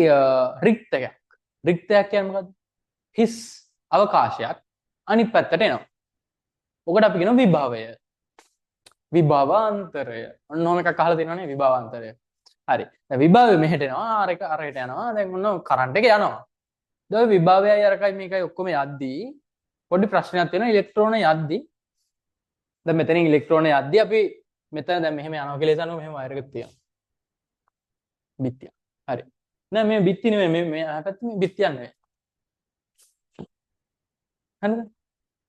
රික්තයක්. රික්තයක් කියන්නේ මොකද්ද? හිස් අවකාශයක් අනිත් පැත්තට එනවා. ඔකට අපි කියනවා විභවය. විභවාන්තරය. ඔන්නෝම එකක් අහලා තියෙනවනේ විභවාන්තරය. හරි. දැන් විභවය මෙහෙට එනවා. අර එක අරහෙට යනවා. දැන් ඔන්න කරන්ට් එක යනවා. දැන් විභවයයි අරකයි මේකයි ඔක්කොම යද්දී පොඩි ප්‍රශ්නයක් තියෙනවා ඉලෙක්ට්‍රෝන යද්දී. දැන් මෙතනින් ඉලෙක්ට්‍රෝන යද්දී අපි මෙතන දැන් මෙහෙම යනවා කියලා හිතනවා මෙහෙම වයර් එකක් තියෙනවා. බිත්තිය. හරි. නෑ මේ බිත්ති නෙමෙයි මේ පැත්ත මේ බිත්තියක් නෙමෙයි. හරිද?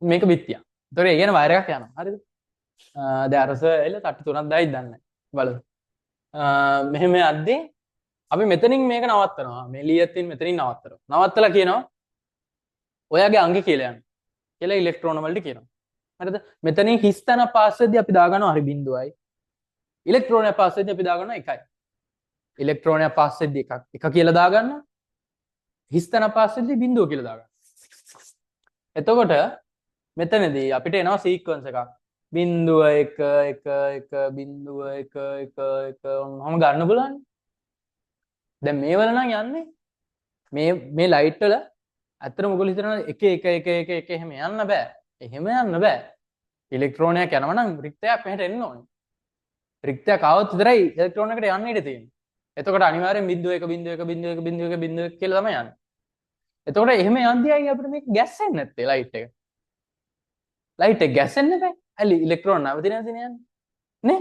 මේක බිත්තියක්. ඒතකොට ඒ කියන්නේ වයර් එකක් යනවා. හරිද? දැන් අරස එල තට්ටු තුනක් දායිද දන්නේ බලමු. මෙහෙම යද්දී අපි මෙතනින් මේක නවත්තනවා. මේ ලියතින් මෙතනින් නවත්තනවා. නවත්තලා කියනවා ඔයාගේ අංගෙ කියලා යන්න. කියලා ඉලෙක්ට්‍රෝන වලට කියනවා. හරිද? මෙතනින් හිස් තැන පාස් වෙද්දී අපි දාගන්නවා හරි බිඳුවයි. ඉලෙක්ට්‍රෝනය පාස් වෙද්දී අපි දාගන්නවා 1යි. ඉලෙක්ට්‍රෝනය පාස් වෙද්දී එක කියලා දාගන්නවා. හිස් තැන පාස් වෙද්දී බිඳුව කියලා දාගන්නවා. එතකොට මෙතනදී අපිට එනවා සීක්වන්ස් එකක්. බිඳුව 1 1 1 බිඳුව 1 1 1 ඔන්නම ගන්න බලන්න. දැන් මේවල නම් යන්නේ මේ ලයිට් වල ඇත්තටම මොකද හිතනවා 1 1 1 1 1 එහෙම යන්න බෑ. එහෙම යන්න බෑ. ඉලෙක්ට්‍රෝනයක් යනවා නම් රික්තයක් මෙහෙට එන්න ඕනේ. රික්තයක් આવොත් විතරයි ඉලෙක්ට්‍රෝන එකට යන්න ඉඩ තියෙන්නේ. එතකොට අනිවාර්යෙන් බිඳුව 1 බිඳුව 1 බිඳුව 1 බිඳුව 1 බිඳුව 1 කියලා තමයි යන්නේ. එතකොට එහෙම යද්දී අය අපිට මේක ගැස්සෙන්නේ නැත්තේ ලයිට් එක. ලයිට් එක ගැස්සෙන්නේ නැහැ. ඇයි ඉලෙක්ට්‍රෝන නැවතින යන්නේ නේ?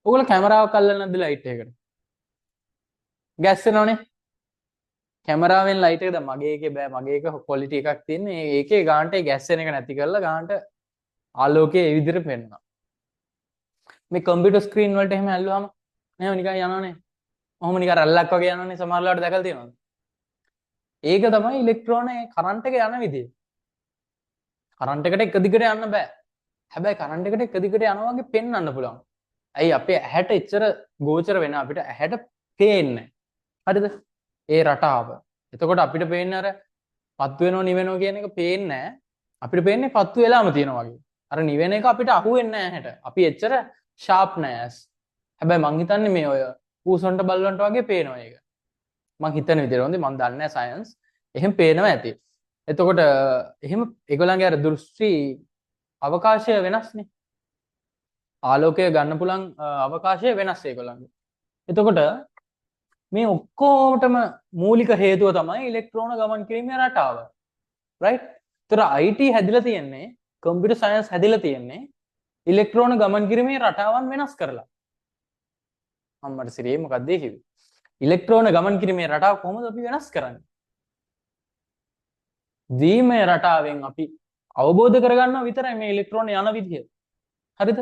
ඔයගොල්ලෝ කැමරාවක් අල්ලන්නේ නැද්ද ලයිට් එකකට? ගැස්සෙනවනේ. කැමරාවෙන් ලයිට් එක දැන් මගේ එකේ බෑ මගේ එක ක්වොලිටි එකක් තියෙන්නේ. ඒකේ ගානට ගැස්සෙන එක නැති කරලා ගානට ආලෝකයේ ඒ විදිහට පෙන්වනවා. මේ කම්පියුටර් ස්ක්‍රීන් වලට එහෙම ඇල්ලුවාම එහෙම නිකන් යනවනේ. ඔහොම නිකන් රැල්ලක් වගේ යනවනේ සමහර වෙලාවට දැකලා තියෙනවද? ඒක තමයි ඉලෙක්ට්‍රෝනේ කරන්ට් එක යන විදිය. කරන්ට් එකට එක දිගට යන්න බෑ. හැබැයි කරන්ට් එකට එක දිගට යනවා වගේ පෙන්වන්න පුළුවන්. ඇයි අපේ ඇහැට එච්චර ගෝචර වෙන අපිට ඇහැට පේන්නේ. හරිද? ඒ රටාව. එතකොට අපිට පේන්නේ අර පත්තු වෙනව නිවෙනව කියන එක පේන්නේ නැහැ. අපිට පේන්නේ පත්තු වෙලාම තියෙනවා වගේ. අර නිවෙන එක අපිට අහු වෙන්නේ නැහැ ඇහැට. අපි එච්චර ෂාප් නෑ. හැබැයි මං හිතන්නේ මේ ඔය ඌසොන්ට බල්ලන්ට වගේ පේනවා ඒක. මං හිතන විදිහට හොඳේ මං දන්නේ නැහැ සයන්ස්. එහෙම පේනවා ඇති. එතකොට එහෙම ඒගොල්ලන්ගේ අර දෘෂ්ටි අවකාශය වෙනස්නේ. ආලෝකය ගන්න පුළුවන් අවකාශය වෙනස් ඒගොල්ලන්ගේ. එතකොට මේ ඔක්කොටම මූලික හේතුව තමයි ඉලෙක්ට්‍රෝන ගමන් කිරීමේ රටාව. රයිට්? ඒතර IT හැදිලා තියෙන්නේ කම්පියුටර් සයන්ස් හැදිලා තියෙන්නේ ඉලෙක්ට්‍රෝන ගමන් කිරීමේ රටාවන් වෙනස් කරලා. අම්මට සිරියේ මොකක්ද ඒ කිව්වේ? ඉලෙක්ට්‍රෝන ගමන් කිරීමේ රටාව කොහොමද අපි වෙනස් කරන්නේ? දීමේ රටාවෙන් අපි අවබෝධ කරගන්නවා විතරයි මේ ඉලෙක්ට්‍රෝන යන විදිය. හරිද?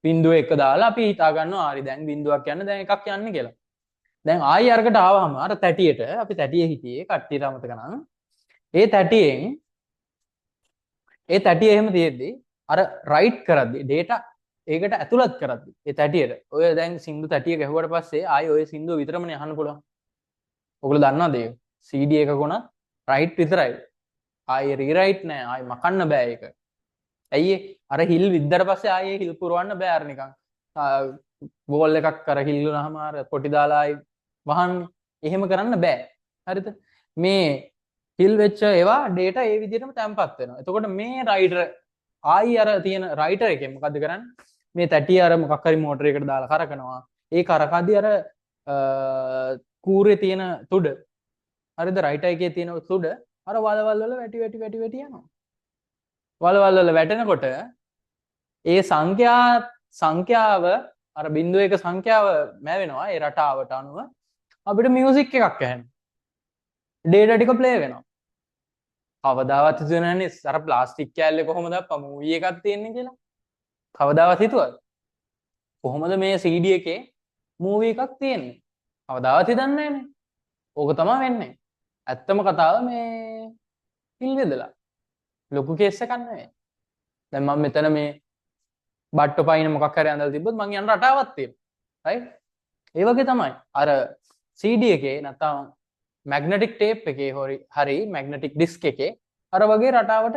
බිඳුව එක දාලා අපි හිතා ගන්නවා හරි දැන් බිඳුවක් යන්නේ දැන් එකක් යන්නේ කියලා. දැන් ආයි අරකට ආවම අර තැටියට අපි තැටියේ හිටියේ කට්ටියට අමතක නම් ඒ තැටිය එහෙම තියෙද්දි අර රයිට් කරද්දි data ඒකට ඇතුළත් කරද්දි ඒ තැටියට ඔය දැන් සින්දු තැටිය ගැහුවට පස්සේ ආයි ඔය සින්දුව විතරමනේ අහන්න පුළුවන්. ඔයගොල්ලෝ දන්නවද ඒක? CD එකක උනත් රයිට් විතරයි. ආයි රීරයිට් නෑ. ආයි මකන්න බෑ ඒක. ඇයි අර හිල් විද්දට පස්සේ ආයේ හිල් පුරවන්න බෑ අර නිකන් බෝල් එකක් අර හිල් වුණාම අර පොටි දාලා ආයි වහන්නේ. එහෙම කරන්න බෑ. හරිද? මේ හිල් වෙච්ච ඒවා data ඒ විදිහටම තැම්පත් වෙනවා. එතකොට මේ රයිටර් ආයි අර තියෙන රයිටර් එකෙන් මොකද්ද කරන්නේ? මේ තැටිය අර මොකක් හරි මෝටරයකට දාලා කරකනවා. ඒ කරකද්දී අර කූරේ තියෙන තුඩ හරිද? රයිටර් එකේ තියෙන තුඩ අර වලවල් වල වැටි යනවා. වලවල් වල වැටෙනකොට ඒ සංඛ්‍යාව අර බිංදුව එක සංඛ්‍යාව මැවෙනවා ඒ රටාවට අනුව අපිට මියුසික් එකක් ඇහෙනවා. ඩේටා ටික ප්ලේ වෙනවා. කවදාවත් හිතුවේ නැන්නේ අර ප්ලාස්ටික් කෑල්ලේ කොහොමද අප්පා මූවි එකක් තියෙන්නේ කියලා. කවදාවත් හිතුවද? කොහොමද මේ CD එකේ මූවි එකක් තියෙන්නේ? කවදාවත් හිතන්නේ නැහනේ. ඕක තමයි වෙන්නේ. ඇත්තම කතාව මේ හිල් වෙදලා. ලොකු කේස් එකක් නෙවෙයි. දැන් මම මෙතන මේ බට්ටෝ පයින් මොකක් හරි අඳලා තිබ්බොත් මං යන රටාවක් තියෙනවා. රයිට්? ඒ වගේ තමයි. අර CD එකේ නැත්නම් මැග්නටික් ටේප් එකේ හරි මැග්නටික් ඩිස්ක් එකේ අර වගේ රටාවට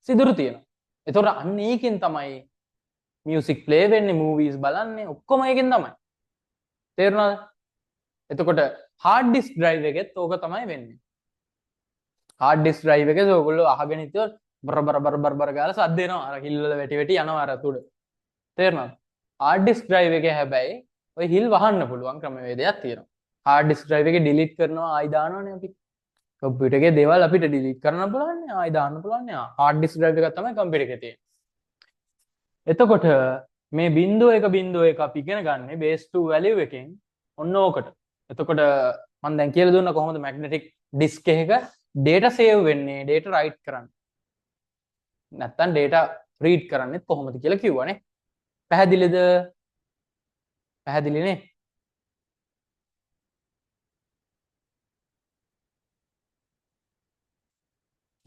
සිදුරු තියෙනවා. ඒතකොට අන්න ඒකෙන් තමයි මියුසික් ප්ලේ වෙන්නේ, මූවීස් බලන්නේ, ඔක්කොම ඒකෙන් තමයි. තේරුණාද? එතකොට හાર્ඩ් ඩිස්ක් ඩ්‍රයිව් එකෙත් ඕක තමයි වෙන්නේ. හાર્ඩ් ඩිස්ක් ඩ්‍රයිව් එකේ ඔයගොල්ලෝ අහගෙන හිටියොත් බර බර බර බර බර ගාලා සද්ද එනවා. අර හිල් වල වැටි වැටි යනවා අර තුඩ. තේරුණාද? හાર્ඩ් ඩිස්ක් ඩ්‍රයිව් එකේ හැබැයි ඔය හිල් වහන්න පුළුවන් ක්‍රමවේදයක් තියෙනවා. හાર્ඩ් ඩිස්ක් ඩ්‍රයිව් එකේ ඩිලීට් කරනවා ආයි දානවනේ අපි. කම්පියුටර් එකේ දේවල් අපිට ඩිලීට් කරන්න පුළුවන් නේ ආයි දාන්න පුළුවන් නේ. හાર્ඩ් ඩිස්ක් ඩ්‍රයිව් එකක් තමයි කම්පියුටර් එකේ තියෙන්නේ. එතකොට මේ 0.1 අපි ඉගෙන ගන්න base 2 value එකෙන් ඔන්න ඕකට. එතකොට මම දැන් කියලා දුන්නා කොහොමද මැග්නටික් ඩිස්ක් එකක data save වෙන්නේ, data write කරන්නේ. නැත්තම් data read කරන්නේත් කොහොමද කියලා කිව්වනේ. පැහැදිලිද? පැහැදිලිනේ?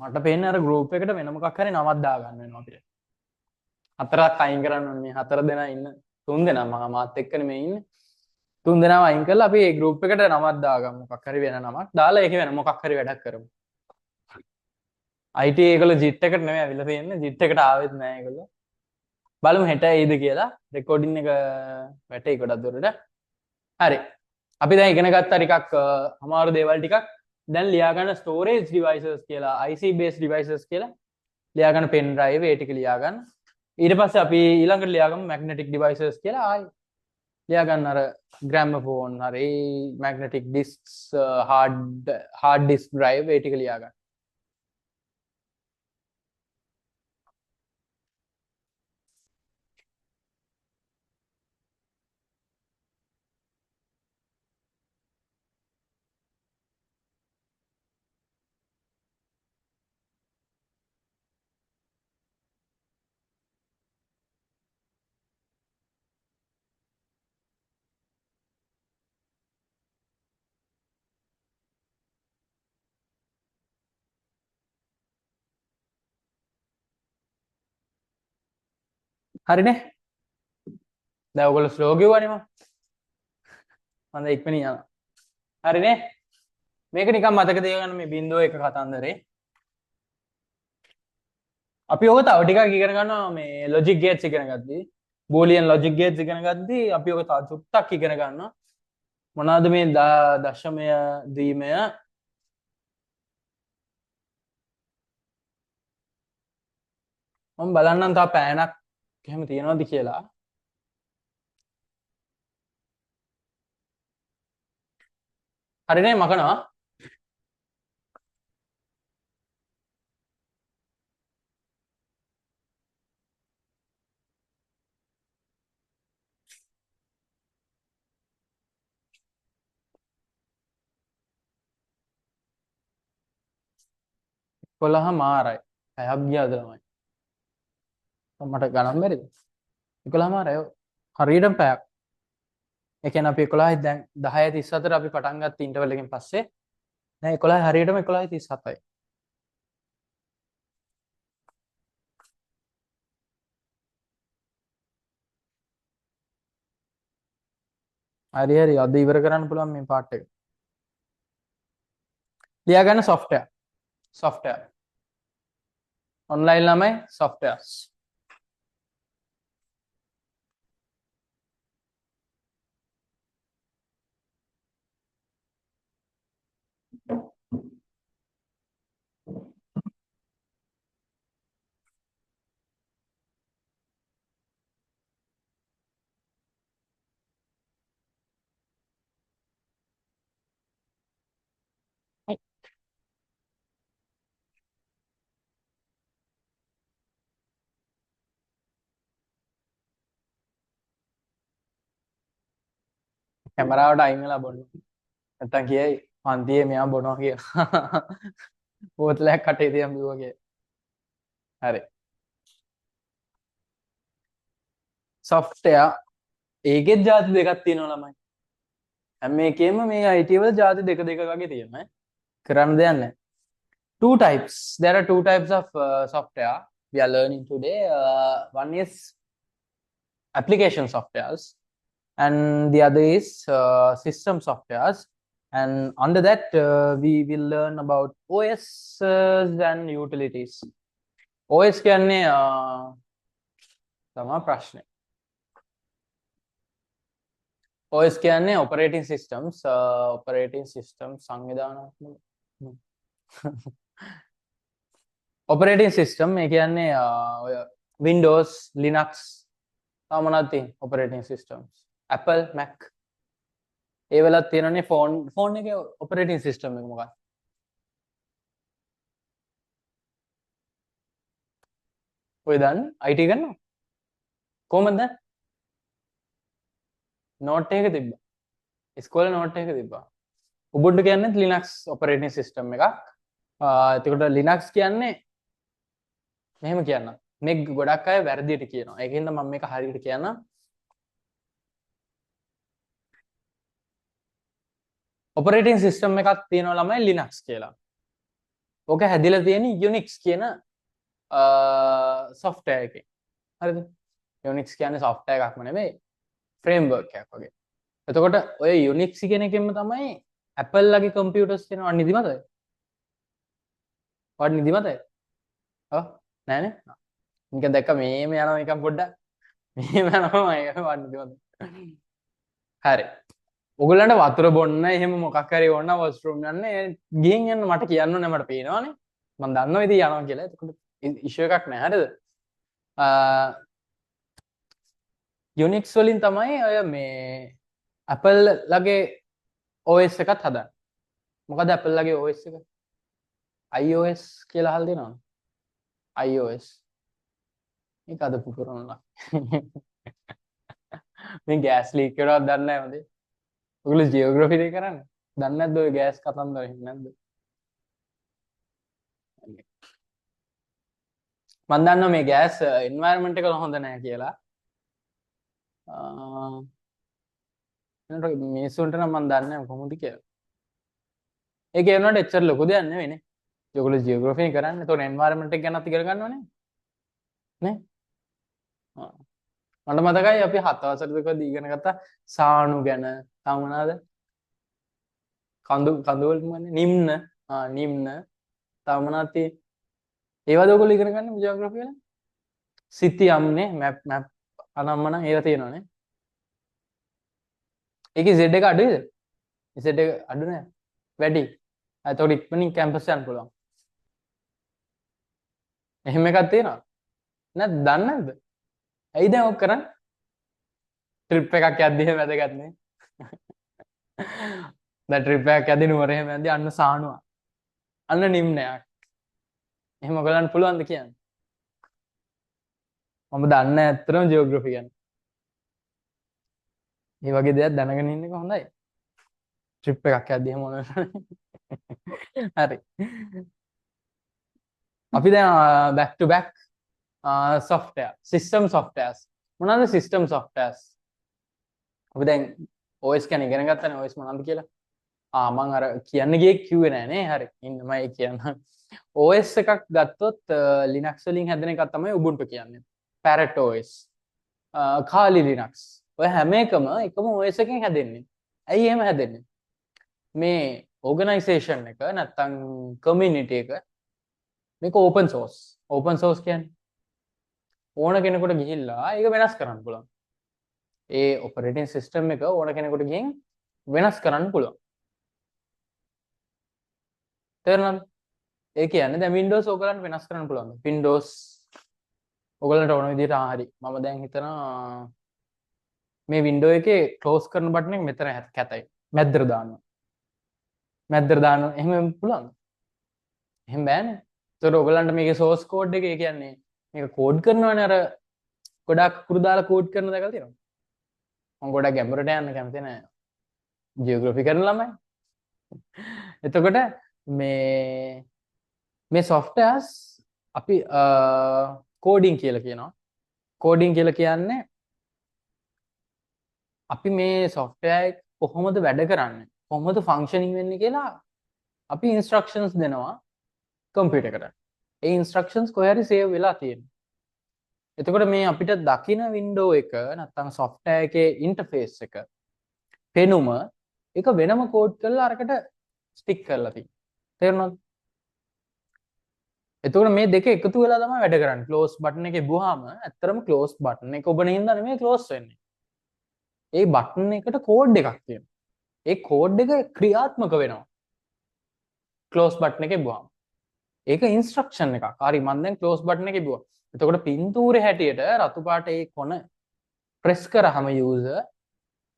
මට පේන්නේ අර group එකට වෙන මොකක් හරි නමක් දාගන්න වෙනවා අපිට. හතරක් අයින් කරන්න ඕනේ. මේ හතර දෙනා ඉන්න. තුන් දෙනා මාත් එක්කනේ මේ ඉන්නේ. තුන් දෙනාම අයින් කරලා අපි මේ group එකට නමක් දාගමු. මොකක් හරි වෙන නමක්. දාලා ඒකේ වෙන මොකක් හරි වැඩක් කරමු. IT ඒගොල්ලෝ JIT එකට නෙමෙයි අවිල්ල තියෙන්නේ. JIT එකට ආවෙත් නෑ ඒගොල්ලෝ. බලමු හෙට එයිද කියලා. රෙකෝඩින් එක වැටෙයි ගොඩක් දුරට. හරි. අපි දැන් ඉගෙන ගත්තා ටිකක් අමාරු දේවල් ටිකක්. දැන් ලියා ගන්න storage devices කියලා IC based devices කියලා ලියා ගන්න pen drive ඒ ටික ලියා ගන්න. ඊට පස්සේ අපි ඊළඟට ලියා ගමු magnetic devices කියලා ආයි ලියා ගන්න අර gramophone හරි magnetic discs hard disk drive ඒ ටික ලියා ගන්න. හරිනේ? දැන් ඔයගොල්ලෝ ස්ලෝ කිව්වනේ මම. මම දැන් ඉක්මනින් යනවා. හරිනේ? මේක නිකන් මතක තියාගන්න මේ 0.1 කතන්දරේ. අපි ඔක තව ටිකක් ඉගෙන ගන්නවා මේ logic gates ඉගෙන ගද්දී. boolean logic gates ඉගෙන ගද්දී අපි ඔක තව චුට්ටක් ඉගෙන ගන්නවා. මොනවාද මේ දශමය දීමය මම බලන්නම් තා පෑනක් එහෙම තියෙනවද කියලා. හරිනේ මකනවා. කොළහ මාරයි. පැයක් ගියාද ළමයි. මට ගණන් බැරිද? 11 මාරයි. හරියටම පැයක්. ඒ කියන්නේ අපි 11 දැන් 10:34 අපි පටන් ගත්ත ඉන්ටර්වල් එකෙන් පස්සේ දැන් 11 හරියටම 11:37යි. හරි හරි අද ඉවර කරන්න පුළුවන් මේ පාර්ට් එක. ලියා ගන්න software online ළමයි softwares කැමරාවට අයින් වෙලා බොන්න. නැත්තම් කියයි පන්තියේ මෙයා බොනවා කියලා. බෝතලයක් කටේ තියන් බිව්වා කියලා. හරි. software ඒකෙත් જાති දෙකක් තියෙනවා ළමයි. හැම එකේම මේ IT වල ಜಾති දෙක දෙක වගේ තියෙනවා. කරන්න දෙයක් නැහැ. Two types. There are two types of software we are learning today. One is application softwares, and the other is system softwares. And under that, we will learn about OS and utilities. OS කියන්නේ තමයි ප්‍රශ්නේ. OS කියන්නේ operating systems, සංවිධානාත්මක operating system ඒ කියන්නේ ඔය Windows, Linux තව මොනවද තියෙන්නේ operating systems. Apple, Mac ඒ වෙලත් තියෙනනේ ෆෝන් එකේ operating system එක මොකක්ද? ඔය දන්නේ IT කරනවා කොහමද? නෝට් එක තිබ්බා. ඉස්කෝලේ නෝට් එක තිබ්බා. Ubuntu කියන්නේ Linux operating system එකක්. එතකොට Linux කියන්නේ මෙහෙම කියන්න. මේ ගොඩක් අය වැරදියට කියනවා. ඒකින්ද මම මේක හරියට කියන්නම්. operating system එකක් තියෙනවා ළමයි Linux කියලා. ඕක හැදිලා තියෙන්නේ Unix කියන software එකකින්. හරිද? Unix කියන්නේ software එකක්ම නෙමෙයි framework එකක් වගේ. එතකොට ඔය Unix කියන එකෙන්ම තමයි Apple ලගේ computers තියෙනවා නිදිමතද? ඔයාට නිදිමතද? ඔව් නෑනේ. නික දැක්ක මේම යනවා නිකන් පොඩ්ඩක්. මේම යනවා ඒක වට නිදිමත. හරි. ඔයගොල්ලන්ට වතුර බොන්න එහෙම මොකක් හරි ඕන වොෂ්රූම් යන්න ගිහින් යන්න මට කියන්න ඕනේ මට පේනවනේ. මම දන්නවා ඉතින් යනවා කියලා. එතකොට ඉෂුව එකක් නෑ හරිද? Unix වලින් තමයි ඔය මේ Apple ලගේ OS එකත් හදන්නේ. මොකද Apple ලගේ OS එක? iOS කියලා අහලා තියෙනවද? iOS. මේක අද පුපුරනවා. මේ ගෑස් ලීක් කරනවද දන්නේ නැහැ මන්ද? ඔයගොල්ලෝ ජියෝග්‍රැෆි දෙක කරන්නේ? දන්නේ නැද්ද ඔය ගෑස් කතන්දර නැද්ද? මම දන්නවා මේ ගෑස් එන්වයරන්මන්ට් එකට හොඳ නැහැ කියලා. මිනිස්සුන්ට නම් මම දන්නේ නැහැ කොහොමද කියලා. ඒක ඒනොට එච්චර ලොකු දෙයක් නෙවෙයිනේ. ඔයගොල්ලෝ ජියෝග්‍රැෆි කරන්නේ. ඒතකොට එන්වයරන්මන්ට් එක ගැනත් ඉගෙන ගන්නවනේ. නේ? මට මතකයි අපි 7 වසරේදී ඉගෙන ගත්ත සාණු ගැන තව මොනවාද? කඳු වල මොන්නේ? නිම්න තව මොනවද තියෙන්නේ? ඒවද ඔයගොල්ලෝ ඉගෙන ගන්න ජියෝග්‍රැෆි වල? සිතියම්නේ මැප් අනම්මන ඒවා තියෙනවනේ. ඒකේ Z එක අඩුයිද? Z එක අඩු නෑ. වැඩි. එතකොට ඉක්මනින් කැම්පස් යන්න පුළුවන්. එහෙම එකක් තියෙනවද? නැත්නම් දන්නේ නැද්ද? ඇයි දැන් ඔක් කරන්නේ? ට්‍රිප් එකක් යද්දි එහෙම වැදගත් නේ. දැන් ට්‍රිප් එකක් යද්දි නුවර එහෙම යද්දි අන්න සානුව. අන්න නිම්නයක්. එහෙම ඔයගලන්ට පුළුවන්ද කියන්න? මම දන්නේ නැහැ ඇත්තටම ජියෝග්‍රැෆි ගැන. මේ වගේ දෙයක් දැනගෙන ඉන්න එක හොඳයි. ට්‍රිප් එකක් යද්දි එහෙම මොනවද? හරි. අපි දැන් back to back software, system softwares. මොනවාද system softwares? අපි දැන් OS ගැන ඉගෙන ගත්තානේ OS මොනවද කියලා. මම අර කියන්න ගියේ කිව්වේ නෑ නේ. හරි. ඉන්න මම ඒ කියන්න. OS එකක් ගත්තොත් Linux වලින් හැදෙන එකක් තමයි Ubuntu කියන්නේ. Parrot OS. Kali Linux. ඔය හැම එකම OS එකෙන් හැදෙන්නේ. ඇයි එහෙම හැදෙන්නේ? මේ organization එක නැත්තම් community එක මේක open source. Open source කියන්නේ ඕන කෙනෙකුට ගිහිල්ලා ඒක වෙනස් කරන්න පුළුවන්. ඒ operating system එක ඕන කෙනෙකුට ගිහින් වෙනස් කරන්න පුළුවන්. තේරුණාද? ඒ කියන්නේ දැන් Windows ඕගලන්ට වෙනස් කරන්න පුළුවන්. Windows ඕගලන්ට ඕන විදිහට හරි. මම දැන් හිතනවා මේ window එකේ close කරන බටන් එක මෙතන කැතයි. මැද්දට දානවා. මැද්දට දානවා. එහෙම පුළුවන්ද? එහෙම බෑනේ. ඒතකොට ඔයගලන්ට මේකේ source code එක කියන්නේ මේක කෝඩ් කරනවනේ අර ගොඩක් කුරු දාලා කෝඩ් කරන දැකලා තියෙනවද? මම ගොඩක් ගැඹුරට යන්න කැමති නෑ. ජියෝග්‍රැෆි කරන ළමයි. එතකොට මේ softwares අපි coding කියලා කියනවා. coding කියලා කියන්නේ අපි මේ software කොහොමද වැඩ කරන්නේ කොහොමද ෆන්ක්ෂනින් වෙන්නේ කියලා අපි ඉන්ස්ට්‍රක්ෂන්ස් දෙනවා කම්පියුටර් එකට. ඒ ඉන්ස්ට්‍රක්ෂන්ස් කොහේ හරි සේව් වෙලා තියෙනවා. එතකොට මේ අපිට දකින වින්ඩෝ එක නැත්නම් software එකේ ඉන්ටර්ෆේස් එක පෙනුම එක වෙනම කෝඩ් කරලා අරකට ස්ටික් කරලා තියෙනවා. තේරුණාද? එතකොට මේ දෙක එකතු වෙලා තමයි වැඩ කරන්නේ. ක්ලෝස් බටන් එකේ බුවාම ඇත්තරම ක්ලෝස් බටන් එක ඔබ නින්දා නෙමෙයි ක්ලෝස් වෙන්නේ. ඒ බටන් එකට කෝඩ් එකක් තියෙනවා. ඒ කෝඩ් එක ක්‍රියාත්මක වෙනවා. ක්ලෝස් බටන් එකේ බුවාම. ඒක ඉන්ස්ට්‍රක්ෂන් එකක්. හරි මම දැන් ක්ලෝස් බටන් එකේ බුවා. එතකොට පින්තූරේ හැටියට රතු පාට ඒ කොන ප්‍රෙස් කරාම යූසර්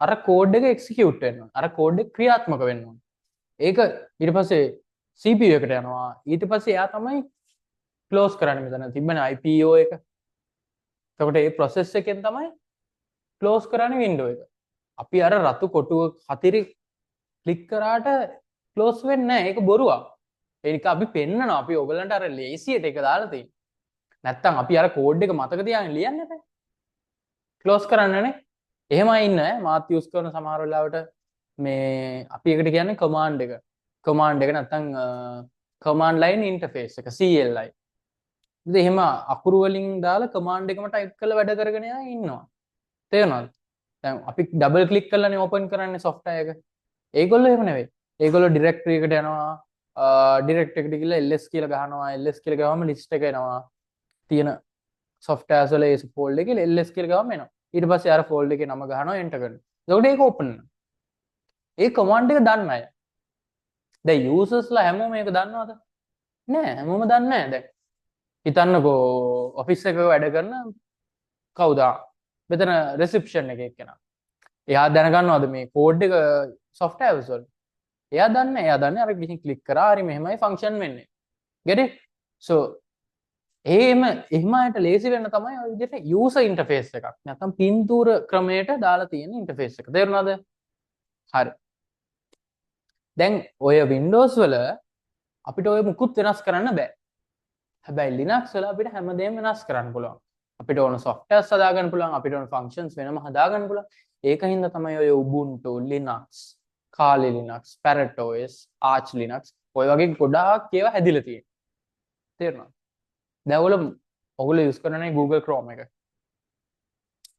අර කෝඩ් එක එක්සිකියුට් වෙනවා. අර කෝඩ් එක ක්‍රියාත්මක වෙනවා. ඒක ඊට පස්සේ CPU එකට යනවා. ඊට පස්සේ එයා තමයි ක්ලෝස් කරන්නේ මෙතන තිබෙන IPO එක. එතකොට මේ process එකෙන් තමයි ක්ලෝස් කරන්නේ window එක. අපි අර රතු කොටුව හතිරි ක්ලික් කරාට ක්ලෝස් වෙන්නේ නැහැ. ඒක බොරුවක්. ඒක අපි පෙන්නනවා. අපි ඔයගලන්ට අර ලේසියට ඒක දාලා තියෙනවා. නැත්තම් අපි අර කෝඩ් එක මතක තියාගෙන ලියන්නේ නැහැ. ක්ලෝස් කරන්නනේ. එහෙමයි ඉන්නේ මාත් යූස් කරන සමහර වෙලාවට මේ අපි එකට කියන්නේ කමාන්ඩ් එක. කමාන්ඩ් එක නැත්තම් කමාන්ඩ් ලයින් ඉන්ටර්ෆේස් එක CLI. ඉතින් එහෙම අකුරු වලින් දාලා කමාන්ඩ් එකම ටයිප් කරලා වැඩ කරගෙන ඉන්නවා. තේරුණාද? දැන් අපි ඩබල් ක්ලික් කරලානේ ඕපන් කරන්නේ software එක. ඒගොල්ලෝ එහෙම නෙවෙයි. ඒගොල්ලෝ ඩිරෙක්ටරි එකට යනවා. ඩිරෙක්ටරි එකට ගිහලා ls කියලා ගහනවා. ls කියලා ගාවම ලිස්ට් එක එනවා. තියෙන softwares වල ඒ ෆෝල්ඩර් එකේ ls කියලා ගාවම එනවා. ඊට පස්සේ අර ෆෝල්ඩර් එකේ නම ගහනවා එන්ටර් කරනවා. එතකොට ඒක ඕපන් වෙනවා. ඒ කමාන්ඩ් එක දන්න අය. දැන් යූසර්ස්ලා හැමෝම මේක දන්නවද? නෑ හැමෝම දන්නේ නෑ දැන්. හිතන්නකෝ ඔෆිස් එකක වැඩ කරන කවුද? මෙතන රිසෙප්ෂන් එකේ එක්කෙනා. එයා දැනගන්නවද මේ කෝඩ් එක softwares වල? එයා දන්නේ. එයා දන්නේ අර ගිහින් ක්ලික් කරා හරි මෙහෙමයි ෆන්ක්ෂන් වෙන්නේ. get it? so එහෙම අයට ලේසි වෙන්න තමයි ඔය විදිහට යූසර් ඉන්ටර්ෆේස් එකක්. නැත්නම් පින්තූර ක්‍රමයට දාලා තියෙන ඉන්ටර්ෆේස් එක. තේරුණාද? හරි. දැන් ඔය Windows වල අපිට ඔය මුකුත් වෙනස් කරන්න බෑ. හැබැයි Linux වල අපිට හැමදේම වෙනස් කරන්න පුළුවන්. අපිට ඕන softwares හදාගන්න පුළුවන්, අපිට ඕන functions වෙනම හදාගන්න පුළුවන්. ඒකින්ද තමයි ඔය Ubuntu, Linux, Kali Linux, Parrot OS, Arch Linux ඔය වගේ ගොඩාක් ඒවා හැදිලා තියෙනවා. තේරුණාද? දැන් ඔයගොල්ලෝ යූස් කරන්නේ Google Chrome එක.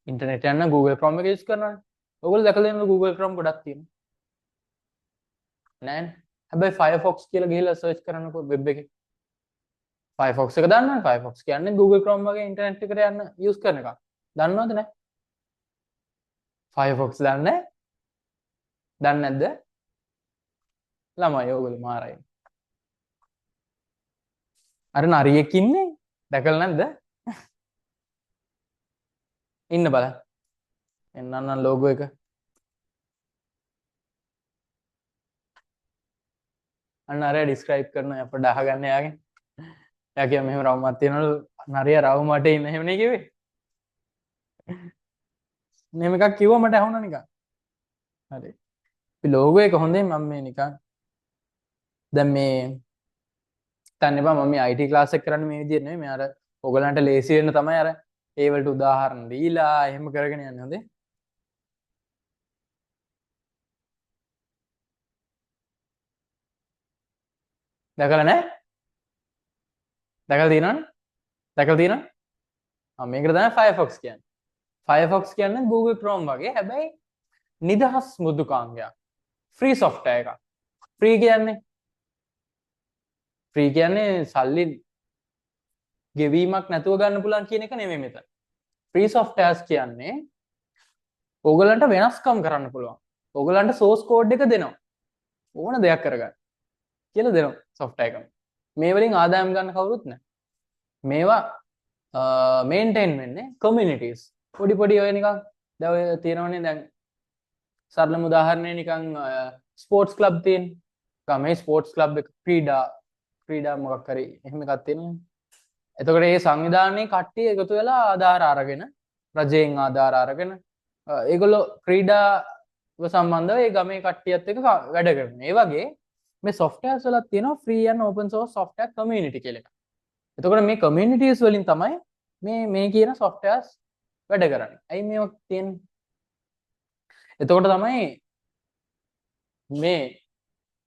ඉන්ටර්නෙට් යන්න Google Chrome එක යූස් කරනවානේ. ඔයගොල්ලෝ දැකලා තියෙනවා Google Chrome ගොඩක් තියෙනවා. නෑනේ. හැබැයි Firefox කියලා ගිහලා සර්ච් කරනකොට වෙබ් එකේ Firefox එක දන්නවනේ. Firefox කියන්නේ Google Chrome වගේ ඉන්ටර්නෙට් එකට යන්න යූස් කරන එකක්. දන්නවද නැහැ? Firefox දන්නේ නැහැ? දන්නේ නැද්ද? ළමයි ඔයගොල්ලෝ මාරයි. අර නරියෙක් ඉන්නේ දැකලා නැද්ද? ඉන්න බලන්න. එන්නන්න ලෝගෝ එක. අන්න අර ඩිස්ක්‍රයිබ් කරන අපිට අහගන්න යාගේ. එයා කිය මෙහෙම රවුමක් තියෙනවලු නරිය රවුමට ඉන්න එහෙම නේ කිව්වේ. මෙහෙම එකක් කිව්වා මට ඇහුණා නිකන්. හරි. අපි ලෝගෝ එක හොඳේ මම මේ නිකන් දැන් මේ තන්න එපා මම මේ IT ක්ලාස් එක කරන්නේ මේ විදිහට නෙමෙයි. මේ අර ඔයගලන්ට ලේසි වෙන්න තමයි අර ඒ වලට උදාහරණ දීලා එහෙම කරගෙන යන්නේ හොඳේ. දැකලා නැහැ? දැකලා තියෙනවනේ? දැකලා තියෙනවද? මේකට තමයි Firefox කියන්නේ. Firefox කියන්නේ Google Chrome වගේ. හැබැයි නිදහස් මෘදුකාංගයක්. ෆ්‍රී software එකක්. ෆ්‍රී කියන්නේ සල්ලි ගෙවීමක් නැතුව ගන්න පුළුවන් කියන එක නෙමෙයි මෙතන. ෆ්‍රී softwares කියන්නේ ඕගලන්ට වෙනස්කම් කරන්න පුළුවන්. ඕගලන්ට source code එක දෙනවා. ඕන දෙයක් කරගන්න. කියලා දෙනවා software එකම. මේ වලින් ආදායම් ගන්න කවුරුත් නැහැ. මේවා මේන්ටේන් වෙන්නේ communities. පොඩි ඔය නිකන් දැන් ඔය තියෙනවනේ දැන් සරලම උදාහරණයක් නිකන් ස්පෝර්ට්ස් ක්ලබ් තියෙන. මේ ස්පෝර්ට්ස් ක්ලබ් එක ක්‍රීඩා මොකක් හරි එහෙම එකක් තියෙනවා. එතකොට මේ සංවිධානයේ කට්ටිය එකතු වෙලා ආධාර අරගෙන රජයෙන් ආධාර අරගෙන ඒගොල්ලෝ ක්‍රීඩාව සම්බන්ධව ඒ ගමේ කට්ටියත් එක්ක වැඩ කරනවා. ඒ වගේ මේ softwares වලත් තියෙනවා free and open source software community කියලා එකක්. එතකොට මේ communities වලින් තමයි මේ කියන softwares වැඩ කරන්නේ. ඇයි මේක තියෙන්නේ? එතකොට තමයි මේ